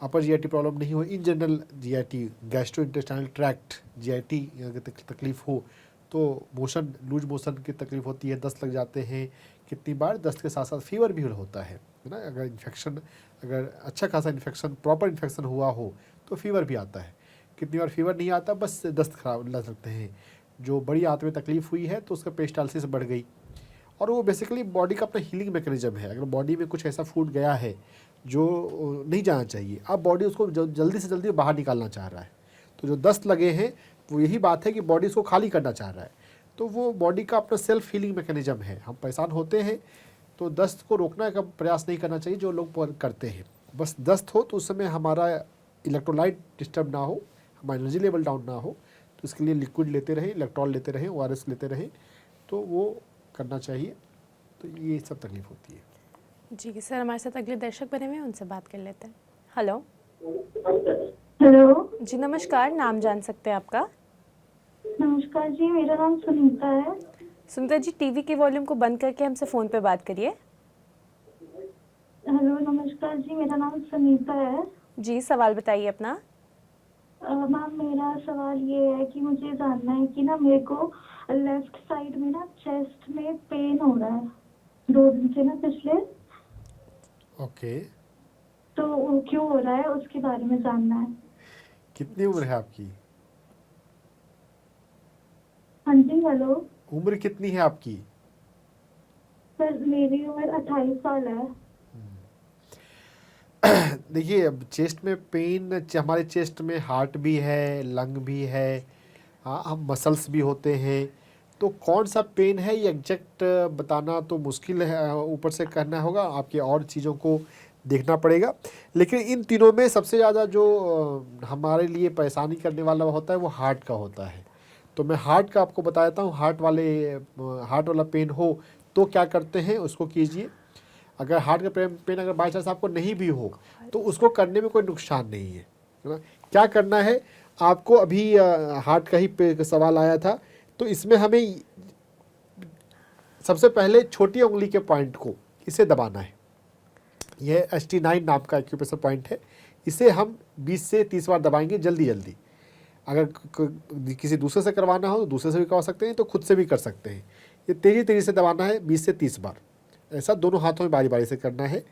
अपर जीआईटी प्रॉब्लम नहीं हो, in general GIT, gastrointestinal tract GIT अगर तकलीफ़ हो तो मोशन, लूज मोशन की तकलीफ़ होती है, दस्त लग जाते हैं। कितनी बार दस्त के साथ साथ फीवर भी होता है ना। अगर इन्फेक्शन, अगर अच्छा खासा इन्फेक्शन, प्रॉपर इन्फेक्शन हुआ हो तो फीवर भी आता है। कितनी बार फीवर नहीं आता, बस दस्त खराब लग सकते हैं। जो बड़ी आंत में तकलीफ़ हुई है तो उसका पेरिस्टाल्सिस बढ़ गई, और वो बेसिकली बॉडी का अपना हीलिंग मैकेनिज्म है। अगर बॉडी में कुछ ऐसा फूड गया है जो नहीं जाना चाहिए, अब बॉडी उसको जल्दी से जल्दी बाहर निकालना चाह रहा है। तो जो दस्त लगे हैं वो यही बात है कि बॉडी उसको खाली करना चाह रहा है। तो वो बॉडी का अपना सेल्फ हीलिंग मैकेनिज्म है। हम परेशान होते हैं तो दस्त को रोकने का प्रयास नहीं करना चाहिए जो लोग करते हैं। बस दस्त हो तो उस समय हमारा इलेक्ट्रोलाइट डिस्टर्ब ना हो, हमारा एनर्जी लेवल डाउन ना हो, तो इसके लिए लिक्विड लेते रहें, इलेक्ट्रॉल लेते रहें, ORS लेते रहें, तो वो करना चाहिए। तो ये सब तकलीफ होती है।
जी सर, हमारे साथ अगले दर्शक बने हुए हैं, उनसे बात कर लेते हैं। हेलो।
हेलो,
जी नमस्कार, नाम जान सकते हैं आपका?
नमस्कार जी, मेरा नाम सुनीता है।
सुनीता जी, टीवी के वॉल्यूम को बंद करके हमसे फ़ोन पे बात करिए।
हेलो, नमस्कार जी, मेरा नाम सुनीता है।
जी, सवाल बताइए अपना।
मैम, मेरा सवाल ये है कि मुझे जानना है कि ना मेरे को लेफ्ट साइड में ना चेस्ट में पेन हो रहा है 2 दिन से ना पिछले।
ओके,
तो वो क्यों हो रहा है उसके बारे में जानना है।
कितनी उम्र है आपकी?
हाँ जी, हेलो
उम्र कितनी है आपकी?
सर, मेरी उम्र 28 साल है।
देखिए, अब चेस्ट में पेन, हमारे चेस्ट में हार्ट भी है, लंग भी है, हाँ, हम मसल्स भी होते हैं। तो कौन सा पेन है ये एग्जैक्ट बताना तो मुश्किल है, ऊपर से कहना होगा, आपके और चीज़ों को देखना पड़ेगा। लेकिन इन तीनों में सबसे ज़्यादा जो हमारे लिए परेशानी करने वाला होता है वो हार्ट का होता है। तो मैं हार्ट का आपको बता देता हूँ। हार्ट वाला पेन हो तो क्या करते हैं, उसको कीजिए। अगर हार्ट का पेन अगर बाई चांस आपको नहीं भी हो तो उसको करने में कोई नुकसान नहीं है ना। क्या करना है आपको, अभी हार्ट का ही सवाल आया था, तो इसमें हमें सबसे पहले छोटी उंगली के पॉइंट को इसे दबाना है। यह ST9 नाम का एक्यूप्रेशर पॉइंट है। इसे हम 20 से 30 बार दबाएंगे जल्दी जल्दी। अगर किसी दूसरे से करवाना हो तो दूसरे से भी करवा सकते हैं, तो खुद से भी कर सकते हैं। ये तेज़ी से दबाना है 20 से 30 बार, ऐसा दोनों हाथों में बारी बारी से करना है।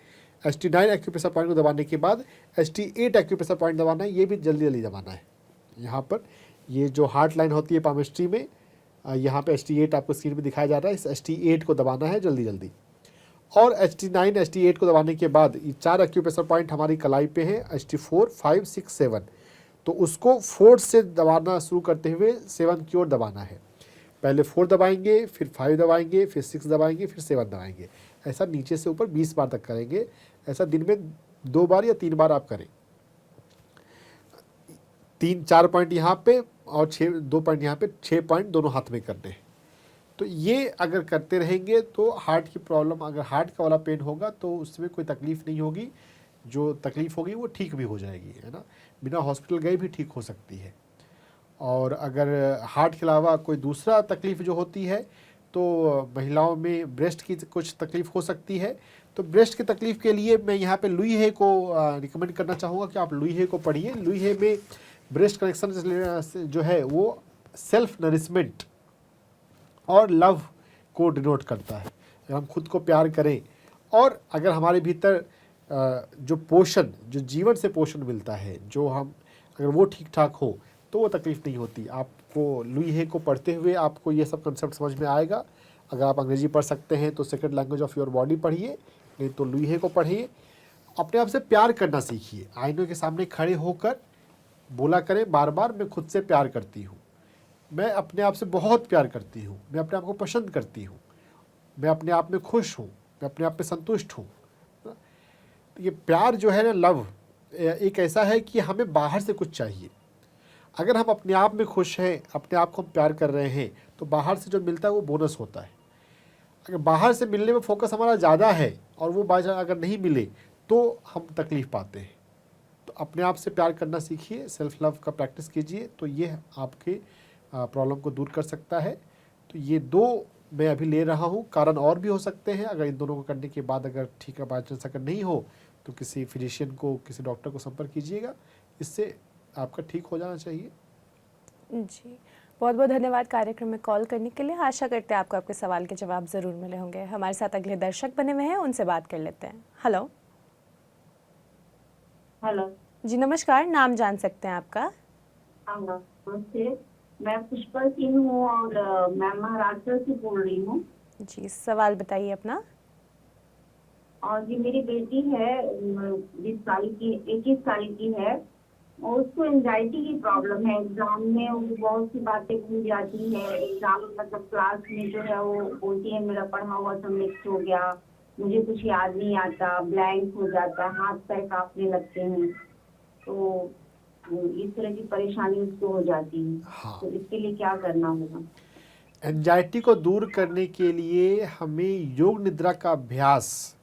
ST9 एक्यूप्रेशर पॉइंट को दबाने के बाद ST8 एक्यूप्रेशर पॉइंट दबाना है, ये भी जल्दी जल्दी दबाना है। यहाँ पर ये जो हार्ट लाइन होती है पामिस्ट्री में, यहाँ पे ST8 आपको स्क्रीन पे दिखाया जा रहा है, इस ST8 को दबाना है जल्दी जल्दी। और ST9 ST8 को दबाने के बाद ये 4 एक्यूप्रेशर पॉइंट हमारी कलाई पे हैं, ST4 5 6 7। तो उसको 4 से दबाना शुरू करते हुए 7 की ओर दबाना है। पहले 4 दबाएंगे, फिर 5 दबाएंगे, फिर 6 दबाएंगे, फिर 7 दबाएंगे। ऐसा नीचे से ऊपर 20 बार तक करेंगे। ऐसा दिन में 2 बार या 3 बार आप करें। 3-4 पॉइंट यहाँ पे, और 2 पॉइंट यहाँ पे, 6 पॉइंट दोनों हाथ में करने हैं। तो ये अगर करते रहेंगे तो हार्ट की प्रॉब्लम, अगर हार्ट का वाला पेन होगा तो उसमें कोई तकलीफ़ नहीं होगी, जो तकलीफ़ होगी वो ठीक भी हो जाएगी, है ना, बिना हॉस्पिटल गए भी ठीक हो सकती है। और अगर हार्ट के अलावा कोई दूसरा तकलीफ़ जो होती है तो महिलाओं में ब्रेस्ट की कुछ तकलीफ़ हो सकती है। तो ब्रेस्ट की तकलीफ़ के लिए मैं यहाँ पे लुई हे को रिकमेंड करना चाहूँगा कि आप लुई हे को पढ़िए। लुई हे में ब्रेस्ट कनेक्शन जो है वो सेल्फ नरिशमेंट और लव को डिनोट करता है। अगर हम खुद को प्यार करें और अगर हमारे भीतर जो पोषण, जो जीवन से पोषण मिलता है, जो हम अगर वो ठीक ठाक हो तो वो तकलीफ़ नहीं होती। आपको लुई हे को पढ़ते हुए आपको ये सब कंसेप्ट समझ में आएगा। अगर आप अंग्रेजी पढ़ सकते हैं तो second language of your body पढ़िए, नहीं तो लुई हे को पढ़िए। अपने आप से प्यार करना सीखिए। आईने के सामने खड़े होकर बोला करें बार बार, मैं खुद से प्यार करती हूँ, मैं अपने आप से बहुत प्यार करती हूँ, मैं अपने आप को पसंद करती हूँ, मैं अपने आप में खुश हूँ, मैं अपने आप में संतुष्ट हूँ। ये प्यार जो है ना, लव एक ऐसा है कि हमें बाहर से कुछ चाहिए। अगर हम अपने आप में खुश हैं, अपने आप को हम प्यार कर रहे हैं, तो बाहर से जो मिलता है वो बोनस होता है। अगर बाहर से मिलने में फोकस हमारा ज़्यादा है और वो बाहर अगर नहीं मिले तो हम तकलीफ़ पाते हैं। तो अपने आप से प्यार करना सीखिए, सेल्फ लव का प्रैक्टिस कीजिए, तो ये आपके प्रॉब्लम को दूर कर सकता है। तो ये 2 मैं अभी ले रहा हूँ। कारण और भी हो सकते हैं। अगर इन दोनों को करने के बाद अगर ठीक है, बाय चांस अगर नहीं हो तो किसी फिजिशियन को, किसी डॉक्टर को संपर्क कीजिएगा। इससे आपका ठीक हो जाना चाहिए।
जी, बहुत बहुत धन्यवाद कार्यक्रम में कॉल करने के लिए। आशा करते हैं आपको आपके सवाल के जवाब ज़रूर मिले होंगे। हमारे साथ अगले दर्शक बने हुए हैं, उनसे बात कर लेते हैं। हेलो।
हेलो।
जी नमस्कार, नाम जान सकते हैं आपका?
हाँ नमस्ते, मैं पुष्पा सिंह हूँ और मैं महाराष्ट्र से बोल रही हूँ।
जी, सवाल बताइए अपना।
और जी मेरी बेटी है 20 साल की, 21 साल की है और उसको एंजाइटी की प्रॉब्लम है। एग्जाम में वो बहुत सी बातें भूल जाती है। एग्जाम मतलब क्लास में जो है वो बोलती है मेरा पढ़ा हुआ सब मिक्स हो गया, मुझे कुछ याद नहीं आता, ब्लैंक हो जाता है, हाथ पैर कांपने लगते हैं। तो इस तरह की परेशानी उसको हो जाती है।
हाँ,
तो इसके लिए क्या करना होगा?
एंजाइटी को दूर करने के लिए हमें योग निद्रा का अभ्यास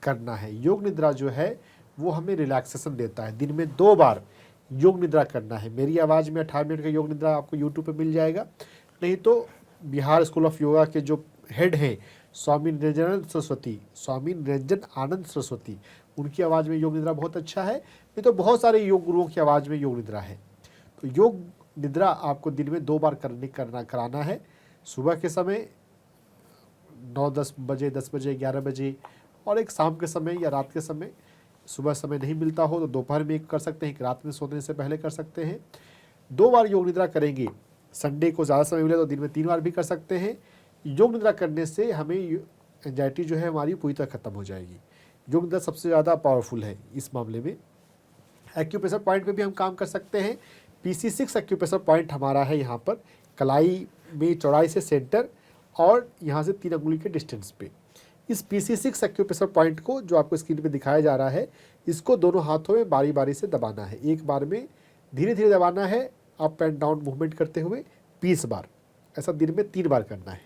करना है। योग निद्रा जो है वो हमें रिलैक्सेशन देता है। दिन में 2 बार योग निद्रा करना है। मेरी आवाज़ में 18 मिनट का योग निद्रा आपको यूट्यूब पे मिल जाएगा, नहीं तो बिहार स्कूल ऑफ योगा के जो हेड हैं स्वामी निरंजन आनंद सरस्वती, उनकी आवाज़ में योग निद्रा बहुत अच्छा है। नहीं तो बहुत सारे योग गुरुओं की आवाज़ में योग निद्रा है। तो योग निद्रा आपको दिन में 2 बार कराना है। सुबह के समय 9-10 बजे, 10 बजे, 11 बजे, और एक शाम के समय या रात के समय। सुबह समय नहीं मिलता हो तो दोपहर में एक कर सकते हैं, एक रात में सोने से पहले कर सकते हैं। 2 बार योग निद्रा करेंगे। संडे को ज़्यादा समय मिले तो दिन में 3 बार भी कर सकते हैं। योग निद्रा करने से हमें एंजाइटी जो है हमारी पूरी तरह खत्म हो जाएगी। योग निद्रा सबसे ज़्यादा पावरफुल है इस मामले में। एक्यूप्रेशर पॉइंट पे भी हम काम कर सकते हैं। PC6 एक्यूप्रेशर पॉइंट हमारा है यहाँ पर कलाई में चौड़ाई से सेंटर और यहाँ से 3 अंगुली के डिस्टेंस पे। इस PC6 एक्यूप्रेशर पॉइंट को जो आपको स्क्रीन पे दिखाया जा रहा है, इसको दोनों हाथों में बारी बारी से दबाना है। एक बार में धीरे धीरे दबाना है, अप एंड डाउन मूवमेंट करते हुए 20 बार। ऐसा दिन में 3 बार करना है।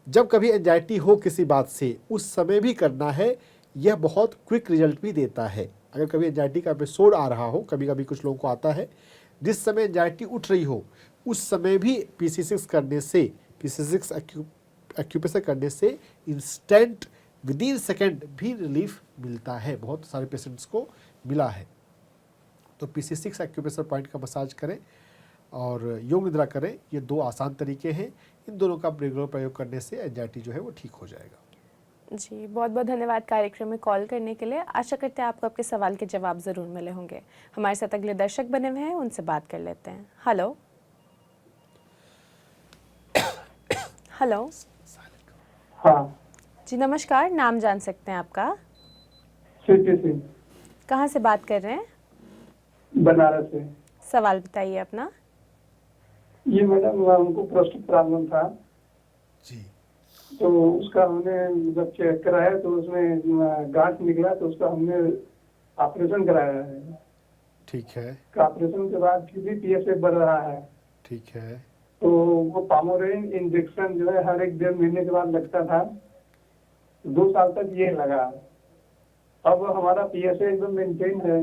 जब कभी एंजाइटी हो किसी बात से, उस समय भी करना है। यह बहुत क्विक रिजल्ट भी देता है। अगर कभी एंजाइटी का एपिसोड आ रहा हो, कभी कभी कुछ लोगों को आता है, जिस समय एंजाइटी उठ रही हो उस समय भी PC6 करने से, PC6 एक्यूप्रेशर करने से इंस्टेंट विदिन सेकेंड भी रिलीफ मिलता है। बहुत सारे पेशेंट्स को मिला है। तो PC6 एक्यूप्रेशर पॉइंट का मसाज करें और योग निद्रा करें। ये 2 आसान तरीके हैं। इन दोनों का रेगुलर प्रयोग करने से एंजाइटी जो है वो ठीक हो जाएगा।
जी, बहुत बहुत धन्यवाद कार्यक्रम में कॉल करने के लिए। आशा करते हैं आपको आपके सवाल के जवाब ज़रूर मिले होंगे। हमारे साथ अगले दर्शक बने हुए हैं, उनसे बात कर लेते हैं। हेलो। हेलो।
हाँ
जी नमस्कार, नाम जान सकते हैं आपका?
सिटी सिंह,
कहाँ से बात कर रहे हैं?
बनारस से।
सवाल बताइए अपना।
ये मैडम उनको प्रोस्टेट प्रॉब्लम था,
जी,
तो उसका हमने जब चेक कराया तो उसमें गांठ निकला, तो उसका हमने ऑपरेशन कराया है।
ठीक है।
ऑपरेशन के बाद फिर भी PSA बढ़ रहा है।
ठीक है।
तो वो पामोरेन इंजेक्शन जो है हर एक 1.5 महीने के बाद लगता था, 2 साल तक ये लगा। अब हमारा पीएसए एकदम मेंटेन है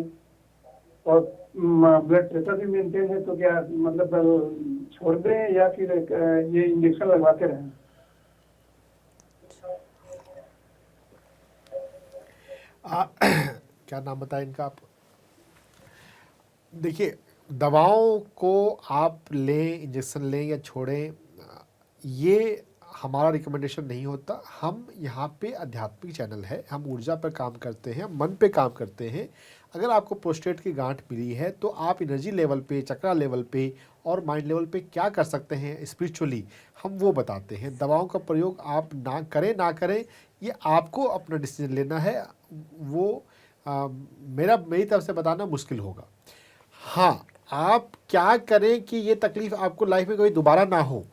और ब्लड प्रेशर भी मेंटेन है, तो क्या मतलब छोड़ दें या फिर ये इंजेक्शन लगवाते रहें?
क्या नाम बताएं इनका आप? देखिए, दवाओं को आप लें, इंजेक्शन लें या छोड़ें, ये हमारा रिकमेंडेशन नहीं होता। हम यहाँ पे आध्यात्मिक चैनल है, हम ऊर्जा पर काम करते हैं, मन पे काम करते हैं। अगर आपको प्रोस्टेट की गांठ मिली है तो आप एनर्जी लेवल पे, चक्रा लेवल पे और माइंड लेवल पे क्या कर सकते हैं स्पिरिचुअली, हम वो बताते हैं। दवाओं का प्रयोग आप ना करें, ये आपको अपना डिसीजन लेना है। वो मेरी तरफ से बताना मुश्किल होगा। हाँ, आप क्या करें कि ये तकलीफ़ आपको लाइफ में कभी दोबारा ना हो,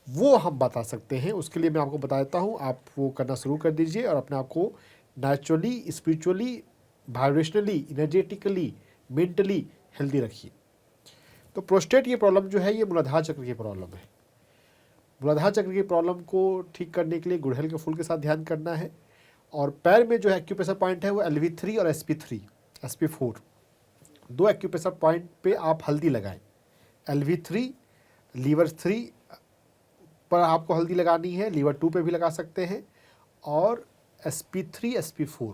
वो हम बता सकते हैं। उसके लिए मैं आपको बता देता हूँ, आप वो करना शुरू कर दीजिए और अपने आप को naturally, spiritually, vibrationally, energetically, mentally healthy रखिए। तो प्रोस्टेट की प्रॉब्लम जो है ये मूलाधार चक्र की प्रॉब्लम है। मूलाधार चक्र की प्रॉब्लम को ठीक करने के लिए गुड़हल के फूल के साथ ध्यान करना है। और पैर में जो है एक्यूप्रेशर पॉइंट है वो LV3 और SP3, SP4 2 एक्यूप्रेशर पॉइंट पे आप हल्दी लगाएं। LV3 लीवर 3 पर आपको हल्दी लगानी है, लीवर 2 पे भी लगा सकते हैं। और SP3 SP4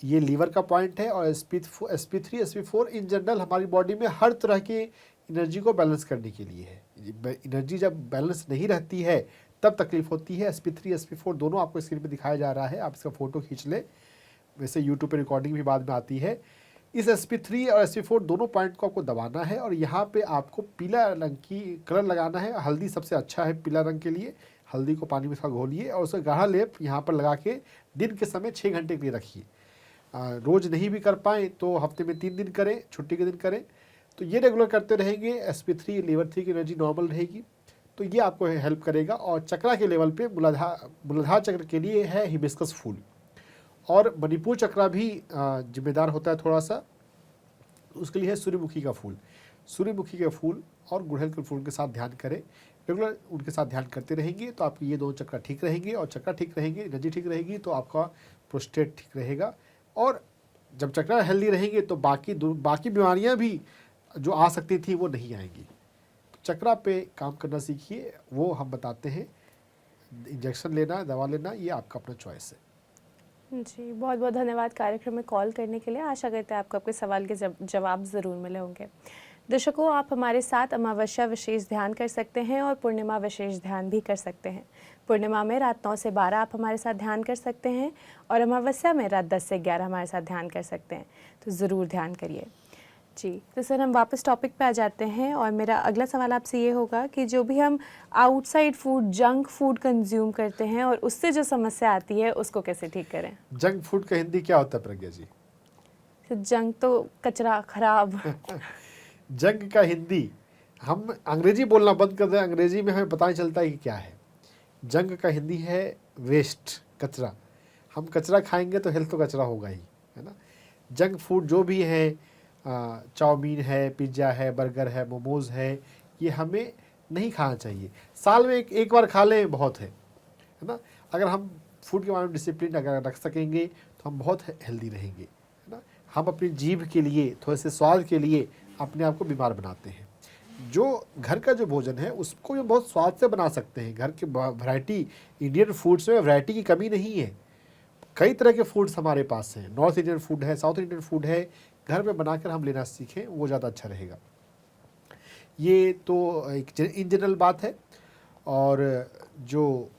ये लीवर का पॉइंट है। और SP3 SP4 इन जनरल हमारी बॉडी में हर तरह की एनर्जी को बैलेंस करने के लिए है। एनर्जी जब बैलेंस नहीं रहती है तब तकलीफ होती है। SP3 SP4 दोनों आपको स्क्रीन पे दिखाया जा रहा है, आप इसका फ़ोटो खींच लें। वैसे यूट्यूब पे रिकॉर्डिंग भी बाद में आती है। इस SP3 और SP4 दोनों पॉइंट को आपको दबाना है और यहाँ पे आपको पीला रंग की कलर लगाना है। हल्दी सबसे अच्छा है पीला रंग के लिए। हल्दी को पानी में थोड़ा घोलिए और उसका गाढ़ा लेप यहाँ पर लगा के दिन के समय 6 घंटे के लिए रखिए। रोज़ नहीं भी कर पाएँ तो हफ्ते में 3 दिन करें, छुट्टी के दिन करें। तो ये रेगुलर करते रहेंगे, SP3 लीवर 3 की एनर्जी नॉर्मल रहेगी, तो ये आपको हेल्प करेगा। और चक्रा के लेवल पे मूलाधार चक्र के लिए है हिबिस्कस फूल, और मणिपुर चक्रा भी जिम्मेदार होता है थोड़ा सा, उसके लिए है सूर्यमुखी का फूल। सूर्यमुखी के फूल और गुड़हल के फूल के साथ ध्यान करें, रेगुलर उनके साथ ध्यान करते रहेंगे तो आपके ये 2 चक्रा ठीक रहेंगे। और चक्रा ठीक रहेंगे, एनर्जी ठीक रहेगी तो आपका प्रोस्टेट ठीक रहेगा। और जब चक्रा हेल्दी रहेंगे तो बाकी बीमारियां भी जो आ सकती थी वो नहीं आएंगी। चक्रा पे काम करना सीखिए, वो हम बताते हैं। इंजेक्शन लेना, दवा लेना, ये आपका अपना चॉइस है।
जी, बहुत बहुत धन्यवाद कार्यक्रम में कॉल करने के लिए। आशा करते हैं आपको आपके सवाल के जवाब ज़रूर मिले होंगे। दर्शकों, आप हमारे साथ अमावस्या विशेष ध्यान कर सकते हैं और पूर्णिमा विशेष ध्यान भी कर सकते हैं। पूर्णिमा में रात 9 से 12 आप हमारे साथ ध्यान कर सकते हैं और अमावस्या में रात 10 से 11 हमारे साथ ध्यान कर सकते हैं। तो ज़रूर ध्यान करिए। जी, तो सर हम वापस टॉपिक पे आ जाते हैं और मेरा अगला सवाल आपसे ये होगा कि जो भी हम outside food, junk food consume करते हैं और उससे जो समस्या आती है उसको कैसे ठीक करें?
जंक फूड का हिंदी क्या होता है प्रज्ञा जी?
जंक तो कचरा, खराब।
जंक का हिंदी, हम अंग्रेजी बोलना बंद कर दें, अंग्रेजी में हमें पता नहीं चलता है कि क्या है। जंक का हिंदी है वेस्ट, कचरा। हम कचरा खाएंगे तो हेल्थ तो कचरा होगा ही, है ना। जंक फूड जो भी है, चाउमीन है, पिज्ज़ा है, बर्गर है, मोमोज़ है, ये हमें नहीं खाना चाहिए। साल में एक बार खा लें बहुत है ना। अगर हम फूड के बारे में डिसिप्लिन अगर रख सकेंगे तो हम बहुत हेल्दी रहेंगे, है ना। हम अपनी जीभ के लिए, थोड़े से स्वाद के लिए अपने आप को बीमार बनाते हैं। जो घर का जो भोजन है उसको भी बहुत स्वाद से बना सकते हैं। घर के वैरायटी, इंडियन फूड्स में वैरायटी की कमी नहीं है। कई तरह के फूड्स हमारे पास हैं। नॉर्थ इंडियन फूड है, साउथ इंडियन फूड है। घर में बनाकर हम लेना सीखें, वो ज़्यादा अच्छा रहेगा। ये तो एक इन जनरल बात है। और जो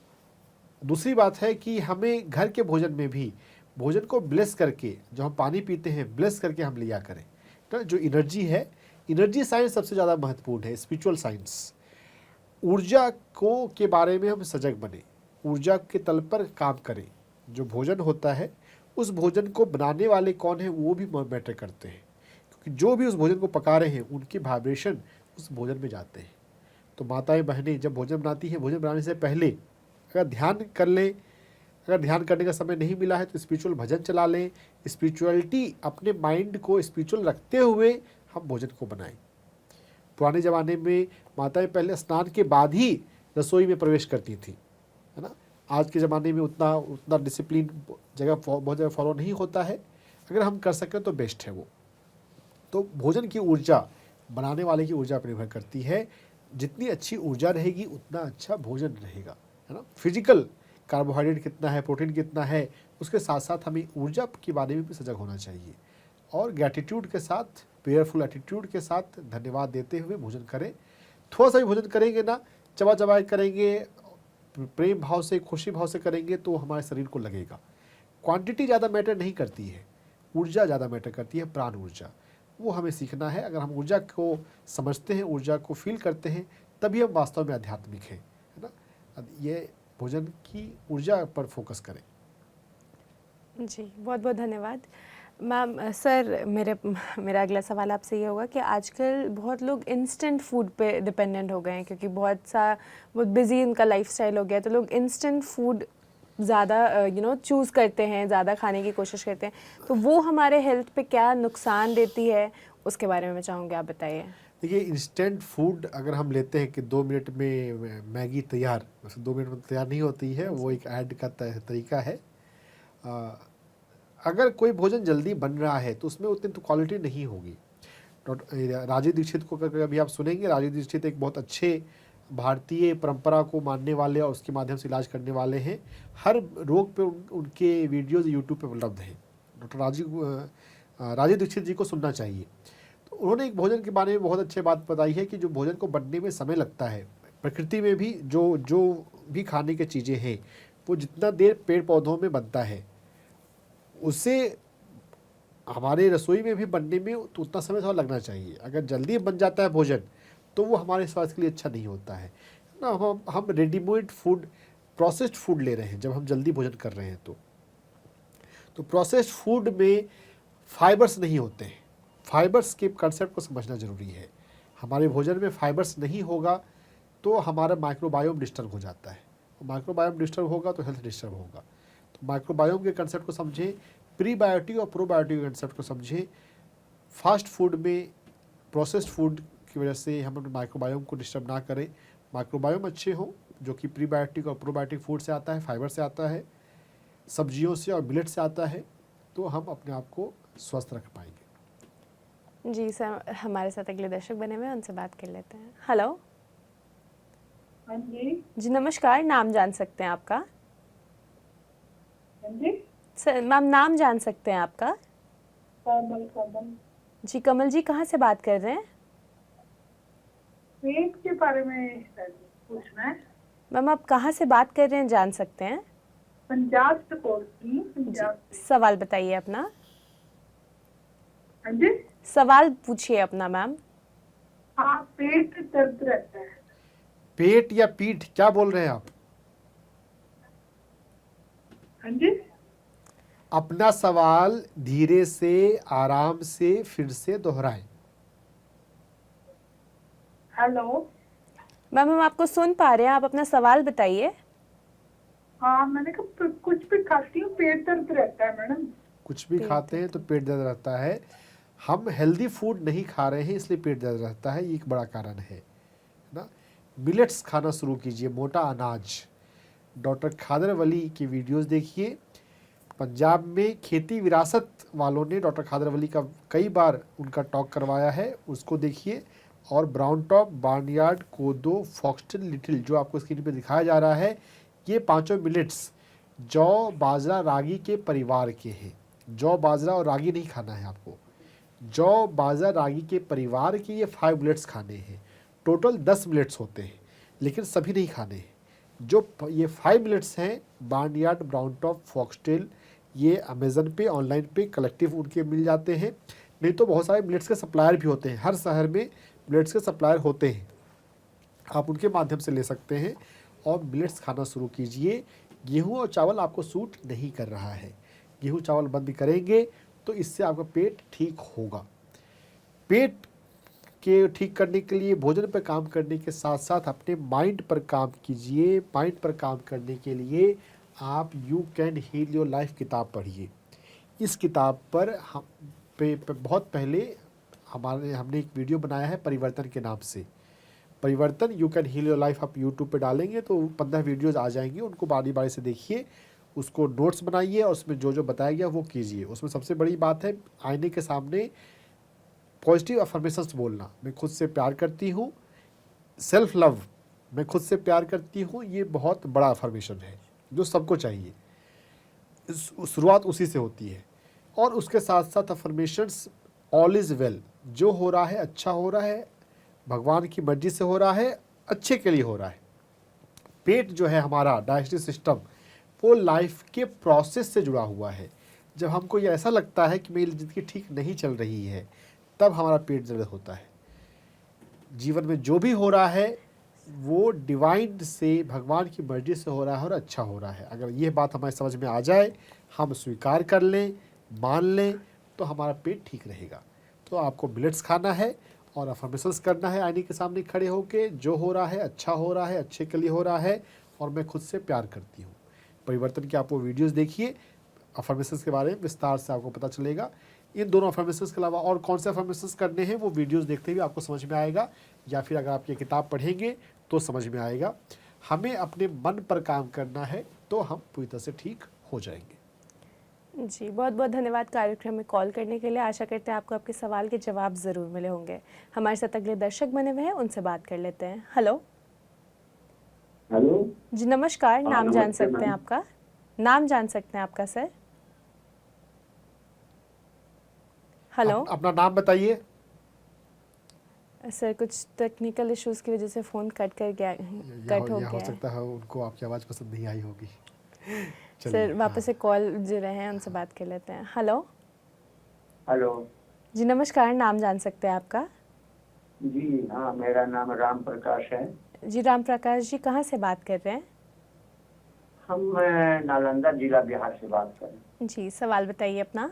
दूसरी बात है कि हमें घर के भोजन में भी भोजन को ब्लेस करके, जो हम पानी पीते हैं ब्लेस करके हम लिया करें। तो जो एनर्जी है, एनर्जी साइंस सबसे ज़्यादा महत्वपूर्ण है, स्पिरिचुअल साइंस। ऊर्जा को के बारे में हम सजग बने, ऊर्जा के तल पर काम करें। जो भोजन होता है उस भोजन को बनाने वाले कौन है वो भी मैटर करते हैं, क्योंकि जो भी उस भोजन को पका रहे हैं उनके वाइब्रेशन उस भोजन में जाते हैं। तो माताएं बहनें जब भोजन बनाती हैं, भोजन बनाने से पहले अगर ध्यान कर लें, अगर ध्यान करने का समय नहीं मिला है तो स्पिरिचुअल भजन चला लें। स्पिरिचुअलिटी, अपने माइंड को स्पिरिचुअल रखते हुए हम भोजन को बनाएं। पुराने ज़माने में माताएं पहले स्नान के बाद ही रसोई में प्रवेश करती थी, है ना। आज के ज़माने में उतना उतना डिसिप्लिन बहुत जगह फॉलो नहीं होता है। अगर हम कर सकें तो बेस्ट है वो। तो भोजन की ऊर्जा बनाने वाले की ऊर्जा पर निर्भर करती है। जितनी अच्छी ऊर्जा रहेगी उतना अच्छा भोजन रहेगा, है ना। फिजिकल कार्बोहाइड्रेट कितना है, प्रोटीन कितना है, उसके साथ साथ हमें ऊर्जा के बारे में भी सजग होना चाहिए। और ग्रैटिट्यूड के साथ, प्रेयरफुल एटीट्यूड के साथ धन्यवाद देते हुए भोजन करें। थोड़ा सा भी भोजन करेंगे ना, चबा चबा करेंगे, प्रेम भाव से, खुशी भाव से करेंगे तो हमारे शरीर को लगेगा। क्वांटिटी ज़्यादा मैटर नहीं करती है, ऊर्जा ज़्यादा मैटर करती है, प्राण ऊर्जा। वो हमें सीखना है। अगर हम ऊर्जा को समझते हैं, ऊर्जा को फील करते हैं, तभी हम वास्तव में आध्यात्मिक हैं, है ना। ये भोजन की ऊर्जा पर फोकस करें।
जी, बहुत बहुत धन्यवाद मैम। सर, मेरा अगला सवाल आपसे ये होगा कि आजकल बहुत लोग इंस्टेंट फूड पे डिपेंडेंट हो गए हैं, क्योंकि बहुत बिजी उनका लाइफस्टाइल हो गया, तो लोग इंस्टेंट फूड ज़्यादा चूज़ करते हैं, ज़्यादा खाने की कोशिश करते हैं। तो वो हमारे हेल्थ पे क्या नुकसान देती है, उसके बारे में मैं चाहूँगी आप बताइए।
देखिए, इंस्टेंट फूड अगर हम लेते हैं कि 2 मिनट में मैगी तैयार, वैसे 2 मिनट में तैयार नहीं होती है, वो एक ऐड का तरीका है। अगर कोई भोजन जल्दी बन रहा है तो उसमें उतनी तो क्वालिटी नहीं होगी। राजीव दीक्षित को कभी आप सुनेंगे। राजीव दीक्षित एक बहुत अच्छे भारतीय परंपरा को मानने वाले और उसके माध्यम से इलाज करने वाले हैं। हर रोग पे उनके वीडियोस यूट्यूब पे उपलब्ध हैं। डॉक्टर राजीव दीक्षित जी को सुनना चाहिए। तो उन्होंने एक भोजन के बारे में बहुत अच्छी बात बताई है कि जो भोजन को बनने में समय लगता है, प्रकृति में भी जो भी खाने की चीज़ें हैं, वो जितना देर पेड़ पौधों में बनता है, उससे हमारे रसोई में भी बनने में तो उतना समय थोड़ा लगना चाहिए। अगर जल्दी बन जाता है भोजन तो वो हमारे स्वास्थ्य के लिए अच्छा नहीं होता है ना। हम रेडीमेड फूड, प्रोसेस्ड फूड ले रहे हैं जब हम जल्दी भोजन कर रहे हैं तो प्रोसेस्ड फूड में फाइबर्स नहीं होते हैं। फाइबर्स के कंसेप्ट को समझना ज़रूरी है। हमारे भोजन में फाइबर्स नहीं होगा तो हमारा माइक्रोबायोम डिस्टर्ब हो जाता है। माइक्रोबायोम डिस्टर्ब होगा तो हेल्थ डिस्टर्ब होगा। तो माइक्रोबायोम के कंसेप्ट को समझें, प्रीबायोटिक और प्रोबायोटिक के कंसेप्ट को समझें। फास्ट फूड में, प्रोसेस्ड फूड की वजह से हम अपने माइक्रोबायोम को डिस्टर्ब ना करें। माइक्रोबायोम अच्छे हों, जो कि प्रीबायोटिक और प्रोबायोटिक फूड से आता है, फाइबर से आता है, सब्जियों से और मिलेट से आता है, तो हम अपने आप को स्वस्थ रख पाएंगे।
जी सर, हमारे साथ अगले दर्शक बने हुए हैं, उनसे बात कर लेते हैं। हेलो।
हाँ जी।
जी नमस्कार, नाम जान सकते हैं आपका?
हाँ जी।
सर मैम, नाम जान सकते हैं आपका?
कमल।
जी कमल जी, कहाँ से बात कर रहे हैं?
पेट के बारे में पूछना है।
मैम, आप कहाँ से बात कर रहे हैं, जान सकते हैं?
पंजाब से बोलती हूँ।
जी,
पंजाब।
सवाल बताइए अपना।
हाँ जी।
सवाल पूछिए अपना मैम।
हाँ, पेट दर्द रहता है।
पेट या पीठ, क्या बोल रहे हैं आप?
हाँ जी।
अपना सवाल धीरे से, आराम से फिर से दोहराएं।
हेलो।
मैम, हम आपको सुन पा रहे हैं, आप अपना सवाल बताइए।
हाँ, मैंने कहा कुछ भी खाती हूँ पेट दर्द रहता है मैडम।
कुछ भी खाते हैं तो पेट दर्द रहता है। हम हेल्दी फूड नहीं खा रहे हैं इसलिए पेट दर्द रहता है, ये एक बड़ा कारण है ना। मिलेट्स खाना शुरू कीजिए, मोटा अनाज। डॉक्टर खादर वली की वीडियोस देखिए। पंजाब में खेती विरासत वालों ने डॉक्टर खादर वली का कई बार उनका टॉक करवाया है, उसको देखिए। और ब्राउन टॉप, बार्नयार्ड, कोदो, फॉक्सटेल, लिटिल, जो आपको स्क्रीन पे दिखाया जा रहा है, ये पांचों मिलेट्स जौ, बाजरा, रागी के परिवार के हैं। जौ, बाजरा और रागी नहीं खाना है आपको। जौ, बाजरा, रागी के परिवार के ये 5 मिलेट्स खाने हैं। टोटल 10 मिलेट्स होते हैं, लेकिन सभी नहीं खाने हैं। जो ये 5 मिलेट्स हैं, बार्नयार्ड, ब्राउन टॉप, फॉक्सटेल, ये अमेज़न पे, ऑनलाइन पे कलेक्टिव उनके मिल जाते हैं। नहीं तो बहुत सारे मिलेट्स के सप्लायर भी होते हैं, हर शहर में मिलेट्स के सप्लायर होते हैं, आप उनके माध्यम से ले सकते हैं। और मिलेट्स खाना शुरू कीजिए। गेहूं और चावल आपको सूट नहीं कर रहा है, गेहूं चावल बंद करेंगे तो इससे आपका पेट ठीक होगा। पेट के ठीक करने के लिए भोजन पर काम करने के साथ साथ अपने माइंड पर काम कीजिए। माइंड पर काम करने के लिए आप you can heal your life किताब पढ़िए। इस किताब पर हम बहुत पहले हमने एक वीडियो बनाया है परिवर्तन के नाम से। परिवर्तन you can heal your life, आप यूट्यूब पे डालेंगे तो 15 वीडियोज़ आ जाएंगी, उनको बारी बारी से देखिए, उसको नोट्स बनाइए और उसमें जो जो बताया गया वो कीजिए। उसमें सबसे बड़ी बात है आईने के सामने पॉजिटिव अफर्मेशंस बोलना। मैं खुद से प्यार करती हूँ, सेल्फ लव, मैं खुद से प्यार करती हूँ, ये बहुत बड़ा अफर्मेशन है जो सबको चाहिए। शुरुआत उसी से होती है। और उसके साथ साथ अफर्मेशंस ऑल इज़ वेल, जो हो रहा है अच्छा हो रहा है, भगवान की मर्जी से हो रहा है, अच्छे के लिए हो रहा है। पेट जो है हमारा डाइजेस्टिव सिस्टम, वो लाइफ के प्रोसेस से जुड़ा हुआ है। जब हमको ये ऐसा लगता है कि मेरी ज़िंदगी ठीक नहीं चल रही है, तब हमारा पेट दर्द होता है। जीवन में जो भी हो रहा है वो डिवाइन से, भगवान की मर्जी से हो रहा है और अच्छा हो रहा है। अगर ये बात हमारे समझ में आ जाए, हम स्वीकार कर लें, मान लें, तो हमारा पेट ठीक रहेगा। तो आपको मिलेट्स खाना है और अफर्मेशंस करना है आईने के सामने खड़े होके, जो हो रहा है अच्छा हो रहा है, अच्छे के लिए हो रहा है, और मैं खुद से प्यार करती हूँ। परिवर्तन के आप वो वीडियोज़ देखिए, अफर्मेशंस के बारे में विस्तार से आपको पता चलेगा। इन दोनों अफर्मेशंस के अलावा और कौन से अफर्मेशंस करने हैं वो वीडियोस देखते हुए आपको समझ में आएगा, या फिर अगर आप ये किताब पढ़ेंगे तो समझ में आएगा। हमें अपने मन पर काम करना है तो हम पूरी तरह से ठीक हो जाएंगे।
जी, बहुत बहुत धन्यवाद कार्यक्रम में कॉल करने के लिए। आशा करते हैं आपको आपके सवाल के जवाब ज़रूर मिले होंगे। हमारे साथ अगले दर्शक बने हुए हैं, उनसे बात कर लेते हैं। हेलो
हेलो
जी, नमस्कार। नाम जान सकते हैं आपका? नाम जान सकते हैं आपका सर? हेलो
अपना नाम बताइए।
सर, कुछ टेक्निकल इश्यूज की वजह से फ़ोन कट हो
या हो
गया है।
सकता है उनको आपकी आवाज़ पसंद नहीं आई होगी।
सर, वापस से कॉल जो रहे हैं उनसे बात कर लेते हैं। हेलो
हेलो
जी, नमस्कार। नाम जान सकते हैं आपका?
जी हाँ, मेरा नाम राम प्रकाश है।
जी, राम प्रकाश जी, कहाँ से बात कर रहे हैं?
हम नालंदा जिला बिहार से बात कर रहे हैं।
जी, सवाल बताइए अपना।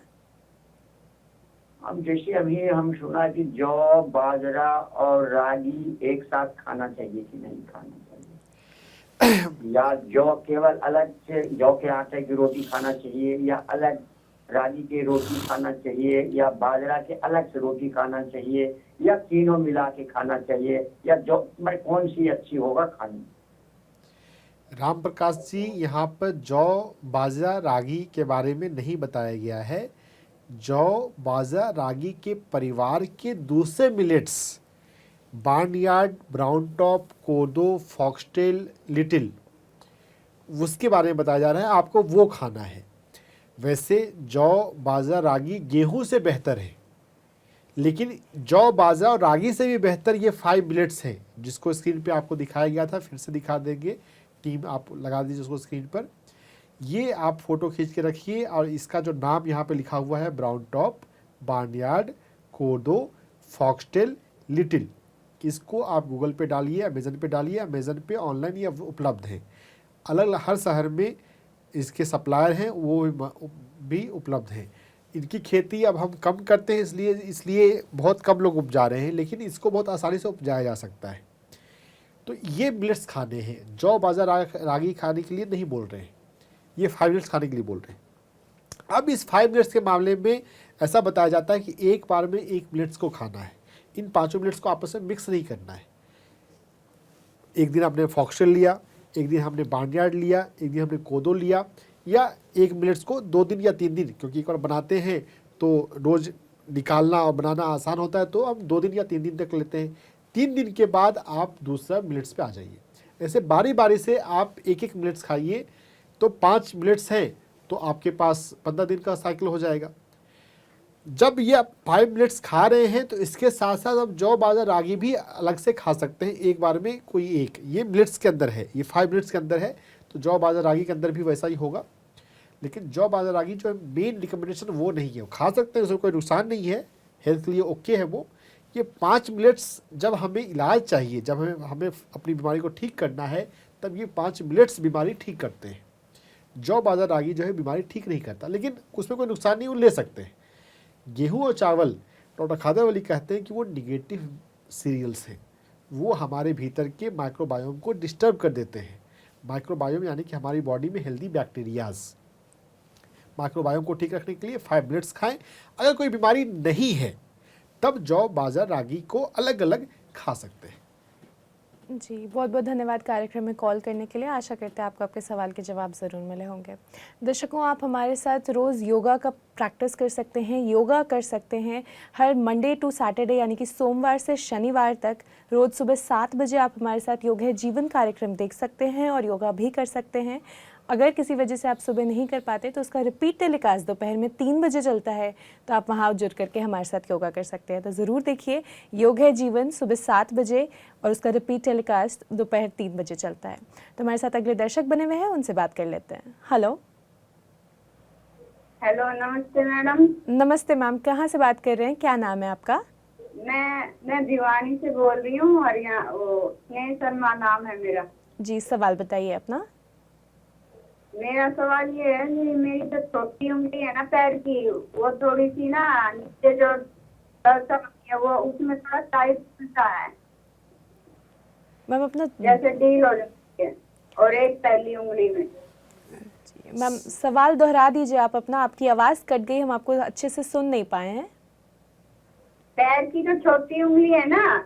हम जैसे अभी हम सुना कि जौ, बाजरा और रागी एक साथ खाना चाहिए कि नहीं खाना चाहिए, या जौ केवल अलग से जौ के आटे की रोटी खाना चाहिए, या अलग रागी की रोटी खाना चाहिए, या बाजरा के अलग से रोटी खाना चाहिए, या तीनों मिला के खाना चाहिए, या जौ में कौन सी अच्छी होगा खानी?
राम प्रकाश जी, यहाँ पर जौ, बाजरा, रागी के बारे में नहीं बताया गया है। जौ, बाजरा, रागी के परिवार के दूसरे मिलेट्स, बार्नयार्ड, ब्राउन टॉप, कोदो, फॉक्सटेल, लिटिल, उसके बारे में बताया जा रहा है, आपको वो खाना है। वैसे जौ, बाजरा, रागी गेहूं से बेहतर है, लेकिन जौ, बाजरा और रागी से भी बेहतर ये 5 मिलेट्स हैं, जिसको स्क्रीन पे आपको दिखाया गया था। फिर से दिखा देंगे, टीम आप लगा दीजिए उसको स्क्रीन पर। ये आप फोटो खींच के रखिए, और इसका जो नाम यहाँ पे लिखा हुआ है, ब्राउन टॉप, बार्नयार्ड, कोदो, फॉक्सटेल, लिटिल, इसको आप गूगल पे डालिए, अमेज़न पे डालिए। अमेज़न पे ऑनलाइन ये उपलब्ध है, अलग अलग हर शहर में इसके सप्लायर हैं, वो भी उपलब्ध हैं। इनकी खेती अब हम कम करते हैं, इसलिए बहुत कम लोग उपजा रहे हैं, लेकिन इसको बहुत आसानी से उपजाया जा सकता है। तो ये मिलेट्स खाने हैं, जौ, बाजरा, रागी खाने के लिए नहीं बोल रहे हैं, ये 5 मिनट्स खाने के लिए बोल रहे हैं। अब इस 5 मिनट्स के मामले में ऐसा बताया जाता है कि एक बार में 1 मिनट्स को खाना है। इन 5 मिनट्स को आपस में मिक्स नहीं करना है। एक दिन हमने फॉक्सटेल लिया, एक दिन हमने बार्नयार्ड लिया, एक दिन हमने कोदो लिया, या 1 मिनट्स को 2 दिन या 3 दिन, क्योंकि एक बार बनाते हैं तो रोज़ निकालना और बनाना आसान होता है, तो हम 2 दिन या 3 दिन तक लेते हैं। 3 दिन के बाद आप दूसरा मिलेट्स पे आ जाइए। ऐसे बारी बारी से आप 1-1 मिलेट्स खाइए, तो 5 मिलेट्स हैं तो आपके पास 15 दिन का साइकिल हो जाएगा। जब ये आप 5 मिलेट्स खा रहे हैं तो इसके साथ साथ आप जौ, बाजरा, रागी भी अलग से खा सकते हैं, एक बार में कोई एक। ये मिलेट्स के अंदर है, ये 5 मिलेट्स के अंदर है, तो जौ, बाजरा, रागी के अंदर भी वैसा ही होगा। लेकिन जौ, बाजरा, रागी जो है मेन रिकमेंडेशन वो नहीं है, खा सकते हैं, उसमें कोई नुकसान नहीं है, हेल्थ के लिए ओके है वो। ये 5 मिलेट्स जब हमें इलाज चाहिए, जब हमें अपनी बीमारी को ठीक करना है, तब ये 5 मिलेट्स बीमारी ठीक करते हैं। जौ, बाजरा, रागी जो है बीमारी ठीक नहीं करता, लेकिन उसमें कोई नुकसान नहीं, वो ले सकते हैं। गेहूं और चावल, डॉक्टर खादरवली कहते हैं कि वो निगेटिव सीरियल्स हैं, वो हमारे भीतर के माइक्रोबायोम को डिस्टर्ब कर देते हैं। माइक्रोबायोम यानी कि हमारी बॉडी में हेल्दी बैक्टीरियाज, माइक्रोबायोम को ठीक रखने के लिए 5 मिनट्स खाएं। अगर कोई बीमारी नहीं है तब जौ, बाजरा, रागी को अलग अलग खा सकते हैं।
जी, बहुत बहुत धन्यवाद कार्यक्रम में कॉल करने के लिए। आशा करते हैं आपको आपके सवाल के जवाब ज़रूर मिले होंगे। दर्शकों, आप हमारे साथ रोज़ योगा का प्रैक्टिस कर सकते हैं, योगा कर सकते हैं हर मंडे टू सैटरडे, यानी कि सोमवार से शनिवार तक रोज़ सुबह 7 बजे आप हमारे साथ योग है जीवन कार्यक्रम देख सकते हैं और योगा भी कर सकते हैं। अगर किसी वजह से आप सुबह नहीं कर पाते तो उसका रिपीट टेलीकास्ट दोपहर में 3 बजे चलता है, तो आप वहाँ जुड़ करके हमारे साथ योगा कर सकते हैं। तो ज़रूर देखिए, योग है जीवन सुबह 7 बजे और उसका रिपीट टेलीकास्ट दोपहर 3 बजे चलता है। तो हमारे साथ अगले दर्शक बने हुए हैं, उनसे बात कर लेते हैं। हेलो।
हेलो, नमस्ते मैडम।
नमस्ते मैम, कहाँ से बात कर रहे हैं, क्या नाम है आपका?
मैं भिवानी से बोल रही हूँ, हरियाणा। स्नेह शर्मा नाम है मेरा।
जी, सवाल बताइए अपना।
मेरा सवाल ये है कि मेरी जो छोटी उंगली है ना पैर की, वो थोड़ी सी ना नीचे जो है वो उसमें थोड़ा टाइट खुलता है,
मैम अपना
जैसे ढील हो जाती है, और एक पहली उंगली में।
मैम सवाल दोहरा दीजिए आप अपना, आपकी आवाज़ कट गई, हम आपको अच्छे से सुन नहीं पाए हैं।
पैर की जो छोटी उंगली है ना,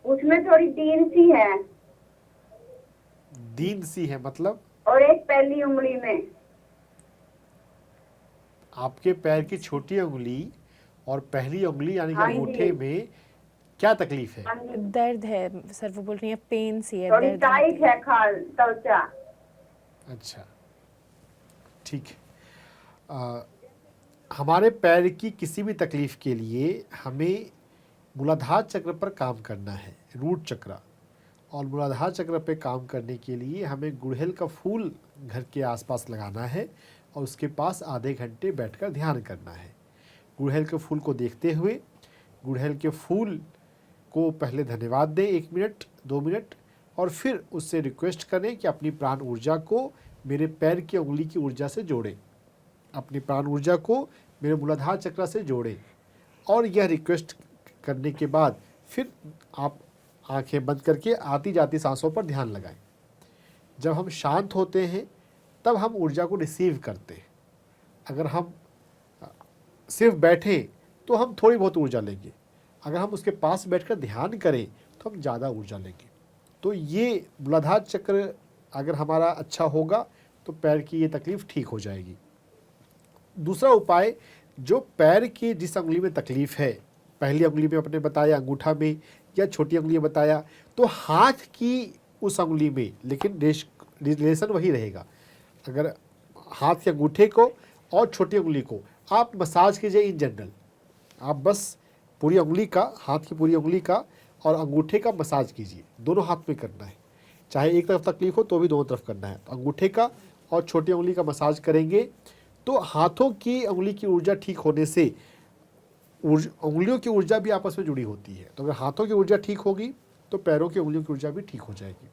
उसमें थोड़ी ढील सी है,
दीन सी है मतलब?
और एक पहली उंगली में।
आपके पैर की छोटी उंगली और पहली उंगली यानी कि
हाँ जी।
अंगूठे में क्या तकलीफ है?
हाँ जी।
दर्द है सर, वो बोल रही है पेन सी है,
थोड़ी
दर्द
टाइट है खाल त्वचा।
अच्छा, ठीक है। हमारे पैर की किसी भी तकलीफ के लिए हमें मूलाधार चक्र पर काम करना है, रूट चक्र। और मूलाधार चक्र पे काम करने के लिए हमें गुड़हल का फूल घर के आसपास लगाना है और उसके पास आधे घंटे बैठकर ध्यान करना है। गुड़हल के फूल को देखते हुए गुड़हल के फूल को पहले धन्यवाद दें 1 मिनट 2 मिनट, और फिर उससे रिक्वेस्ट करें कि अपनी प्राण ऊर्जा को मेरे पैर की उंगली की ऊर्जा से जोड़ें, अपनी प्राण ऊर्जा को मेरे मूलाधार चक्र से जोड़ें। और यह रिक्वेस्ट करने के बाद फिर आप आंखें बंद करके आती जाती सांसों पर ध्यान लगाएं। जब हम शांत होते हैं तब हम ऊर्जा को रिसीव करते हैं। अगर हम सिर्फ बैठे तो हम थोड़ी बहुत ऊर्जा लेंगे, अगर हम उसके पास बैठकर ध्यान करें तो हम ज़्यादा ऊर्जा लेंगे। तो ये मूलाधार चक्र अगर हमारा अच्छा होगा तो पैर की ये तकलीफ़ ठीक हो जाएगी। दूसरा उपाय, जो पैर की जिस उंगली में तकलीफ़ है, पहली उंगली में अपने बताया, अंगूठा में या छोटी उंगली में बताया, तो हाथ की उस उंगली में, लेकिन रिलेशन वही रहेगा। अगर हाथ के अंगूठे को और छोटी उंगली को आप मसाज कीजिए इन जनरल, आप बस पूरी उंगली का, हाथ की पूरी उंगली का और अंगूठे का मसाज कीजिए, दोनों हाथ में करना है। चाहे एक तरफ तकलीफ हो तो भी दोनों तरफ करना है। तो अंगूठे का और छोटी उंगली का मसाज करेंगे तो हाथों की उंगली की ऊर्जा ठीक होने से उंगलियों की ऊर्जा भी आपस में जुड़ी होती है। तो अगर हाथों की ऊर्जा ठीक होगी तो पैरों की उंगलियों की ऊर्जा भी ठीक हो जाएगी।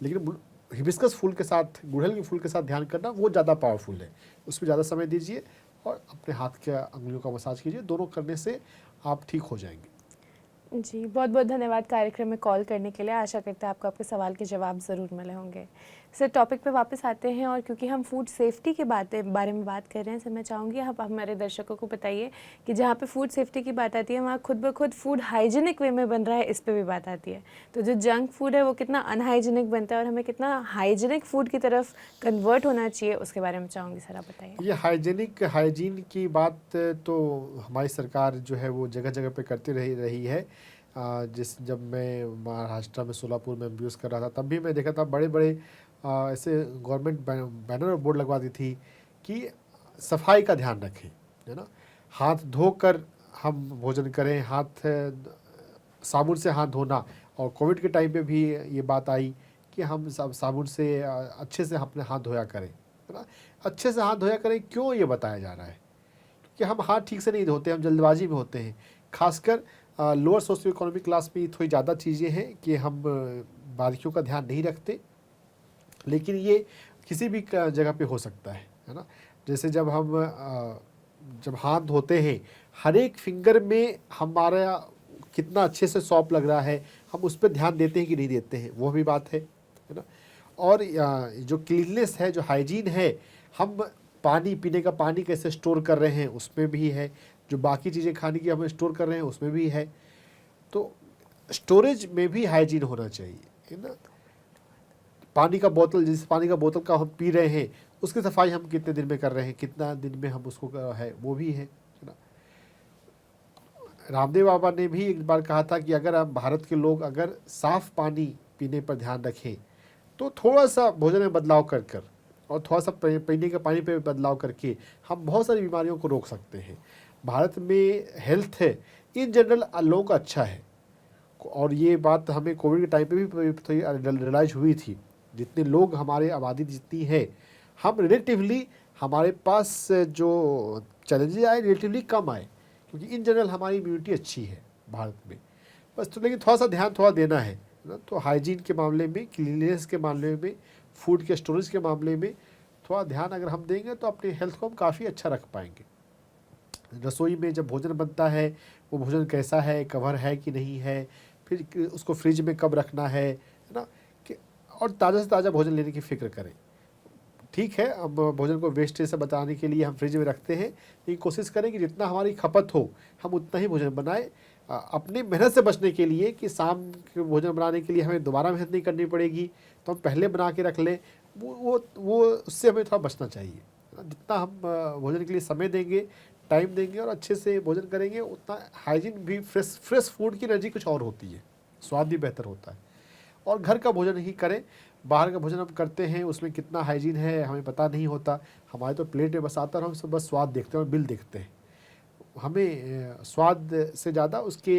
लेकिन हिबिस्कस फूल के साथ, गुड़हल के फूल के साथ ध्यान करना वो ज़्यादा पावरफुल है, उसमें ज़्यादा समय दीजिए और अपने हाथ के उंगलियों का मसाज कीजिए। दोनों करने से आप ठीक हो जाएंगे।
जी, बहुत बहुत धन्यवाद कार्यक्रम में कॉल करने के लिए। आशा करते हैं आपको आपके सवाल के जवाब ज़रूर मिले होंगे। सर, टॉपिक पे वापस आते हैं, और क्योंकि हम फूड सेफ्टी के बारे में बात कर रहे हैं, सर मैं चाहूँगी आप हमारे दर्शकों को बताइए कि जहाँ पे फूड सेफ्टी की बात आती है वहाँ खुद ब खुद फूड हाइजीनिक वे में बन रहा है, इस पे भी बात आती है। तो जो जंक फूड है वो कितना अनहाइजीनिक बनता है और हमें कितना हाइजीनिक फूड की तरफ कन्वर्ट होना चाहिए, उसके बारे में चाहूँगी सर आप बताइए।
ये हाइजीन की बात तो हमारी सरकार जो है वो जगह जगह पे करती रही है। जब मैं महाराष्ट्र में सोलापुर में MBA कर रहा था तब भी मैं देखा था बड़े बड़े ऐसे गवर्नमेंट बैनर और बोर्ड लगवा दी थी कि सफाई का ध्यान रखें, है ना, हाथ धोकर हम भोजन करें, हाथ साबुन से हाथ धोना। और कोविड के टाइम पे भी ये बात आई कि हम सब साबुन से अच्छे से अपने हाथ धोया करें, है ना, अच्छे से हाथ धोया करें। क्यों ये बताया जा रहा है? कि हम हाथ ठीक से नहीं धोते, हम जल्दबाजी में होते हैं। खासकर लोअर सोशियो इकोनॉमिक क्लास में थोड़ी ज़्यादा चीज़ें हैं कि हम बारीकियों का ध्यान नहीं रखते। लेकिन ये किसी भी जगह पे हो सकता है ना। जैसे जब हाथ धोते हैं, हर एक फिंगर में हमारा कितना अच्छे से सॉप लग रहा है, हम उस पर ध्यान देते हैं कि नहीं देते हैं, वो भी बात है ना। और जो क्लीननेस है, जो हाइजीन है, हम पानी पीने का पानी कैसे स्टोर कर रहे हैं उसमें भी है। जो बाकी चीज़ें खाने की हम स्टोर कर रहे हैं उसमें भी है। तो स्टोरेज में भी हाइजीन होना चाहिए, है ना। पानी का बोतल, जिस पानी का बोतल का हम पी रहे हैं उसकी सफाई हम कितने दिन में कर रहे हैं, कितना दिन में हम उसको है वो भी है ना। रामदेव बाबा ने भी एक बार कहा था कि अगर हम भारत के लोग अगर साफ पानी पीने पर ध्यान रखें तो थोड़ा सा भोजन में बदलाव कर कर और थोड़ा सा पीने के पानी पे बदलाव करके हम बहुत सारी बीमारियों को रोक सकते हैं। भारत में हेल्थ है इन जनरल लोगों का अच्छा है, और ये बात हमें कोविड के टाइम पे भी थोड़ी रियलाइज हुई थी। जितने लोग हमारे आबादी जितनी है, हम रिलेटिवली हमारे पास जो चैलेंजेस आए रिलेटिवली कम आए, क्योंकि इन जनरल हमारी इम्यूनिटी अच्छी है भारत में। बस तो लेकिन थोड़ा सा ध्यान थोड़ा देना है ना। तो हाइजीन के मामले में, क्लीनलीनेस के मामले में, फूड के स्टोरेज के मामले में थोड़ा ध्यान अगर हम देंगे तो अपने हेल्थ को हम काफ़ी अच्छा रख पाएंगे। रसोई में जब भोजन बनता है वो भोजन कैसा है, कवर है कि नहीं है, फिर उसको फ्रिज में कब रखना है ना, कि और ताज़ा से ताज़ा भोजन लेने की फ़िक्र करें। ठीक है, अब भोजन को वेस्टेज से बचाने के लिए हम फ्रिज में रखते हैं, लेकिन कोशिश करें कि जितना हमारी खपत हो हम उतना ही भोजन बनाएं। अपनी मेहनत से बचने के लिए कि शाम के भोजन बनाने के लिए हमें दोबारा मेहनत नहीं करनी पड़ेगी, तो हम पहले बना के रख लें, वो उससे हमें थोड़ा बचना चाहिए। जितना हम भोजन के लिए समय देंगे, टाइम देंगे और अच्छे से भोजन करेंगे, उतना हाइजीन भी, फ्रेश फूड की एनर्जी कुछ और होती है, स्वाद भी बेहतर होता है। और घर का भोजन ही करें। बाहर का भोजन हम करते हैं उसमें कितना हाइजीन है हमें पता नहीं होता। हमारे तो प्लेट में बस आता है और हम बस स्वाद देखते हैं और बिल देखते हैं। हमें स्वाद से ज़्यादा उसके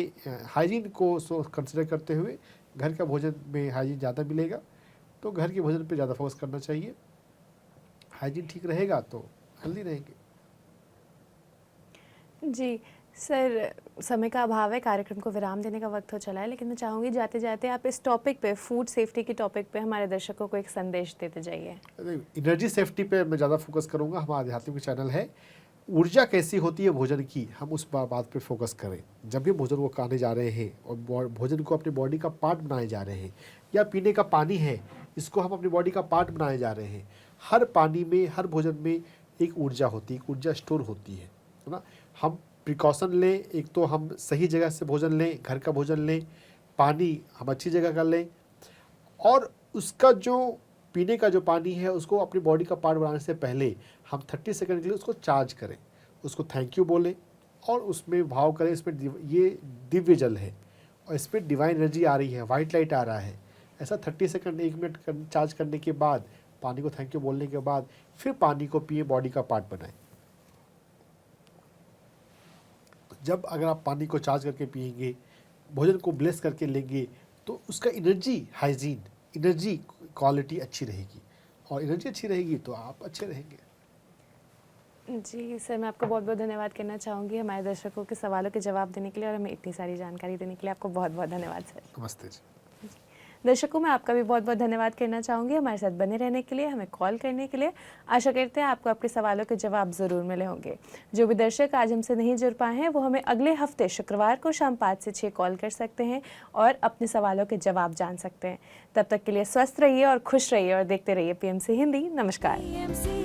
हाइजीन को कंसिडर करते हुए घर का भोजन में हाइजीन ज़्यादा मिलेगा, तो घर के भोजन पे ज़्यादा फोकस करना चाहिए। हाइजीन ठीक रहेगा तो हेल्दी रहेंगे।
जी सर, समय का अभाव है, कार्यक्रम को विराम देने का वक्त हो चला है, लेकिन मैं चाहूँगी जाते जाते आप इस टॉपिक पे, फूड सेफ्टी के टॉपिक पे हमारे दर्शकों को एक संदेश देते जाइए।
एनर्जी सेफ्टी पे मैं ज़्यादा फोकस करूँगा। हमारा आध्यात्मिक चैनल है। ऊर्जा कैसी होती है भोजन की, हम उस बात पे फोकस करें। जब भी भोजन को खाने जा रहे हैं और भोजन को अपनी बॉडी का पार्ट बनाए जा रहे हैं, या पीने का पानी है इसको हम अपनी बॉडी का पार्ट बनाए जा रहे हैं, हर पानी में, हर भोजन में एक ऊर्जा होती है, एक ऊर्जा स्टोर होती है ना। हम प्रिकॉशन लें, एक तो हम सही जगह से भोजन लें, घर का भोजन लें, पानी हम अच्छी जगह का लें, और उसका जो पीने का जो पानी है उसको अपनी बॉडी का पार्ट बनाने से पहले हम 30 सेकंड के लिए उसको चार्ज करें, उसको थैंक यू बोलें और उसमें भाव करें इसमें ये दिव्य जल है और इस पर डिवाइन एनर्जी आ रही है, वाइट लाइट आ रहा है। ऐसा 30 सेकंड, 1 मिनट चार्ज करने के बाद, पानी को थैंक यू बोलने के बाद फिर पानी को पिए, बॉडी का पार्ट बनाएं। जब अगर आप पानी को चार्ज करके पिएंगे, भोजन को ब्लेस करके लेंगे, तो उसका एनर्जी, हाइजीन, एनर्जी क्वालिटी अच्छी रहेगी, और एनर्जी अच्छी रहेगी तो आप अच्छे रहेंगे।
जी सर, मैं आपको बहुत बहुत धन्यवाद करना चाहूँगी हमारे दर्शकों के सवालों के जवाब देने के लिए और हमें इतनी सारी जानकारी देने के लिए। आपको बहुत बहुत धन्यवाद सर।
नमस्ते जी।
दर्शकों, मैं आपका भी बहुत बहुत धन्यवाद करना चाहूँगी हमारे साथ बने रहने के लिए, हमें कॉल करने के लिए। आशा करते हैं आपको आपके सवालों के जवाब ज़रूर मिले होंगे। जो भी दर्शक आज हमसे नहीं जुड़ पाए हैं वो हमें अगले हफ्ते शुक्रवार को शाम 5 से 6 कॉल कर सकते हैं और अपने सवालों के जवाब जान सकते हैं। तब तक के लिए स्वस्थ रहिए और खुश रहिए और देखते रहिए PMC हिंदी। नमस्कार।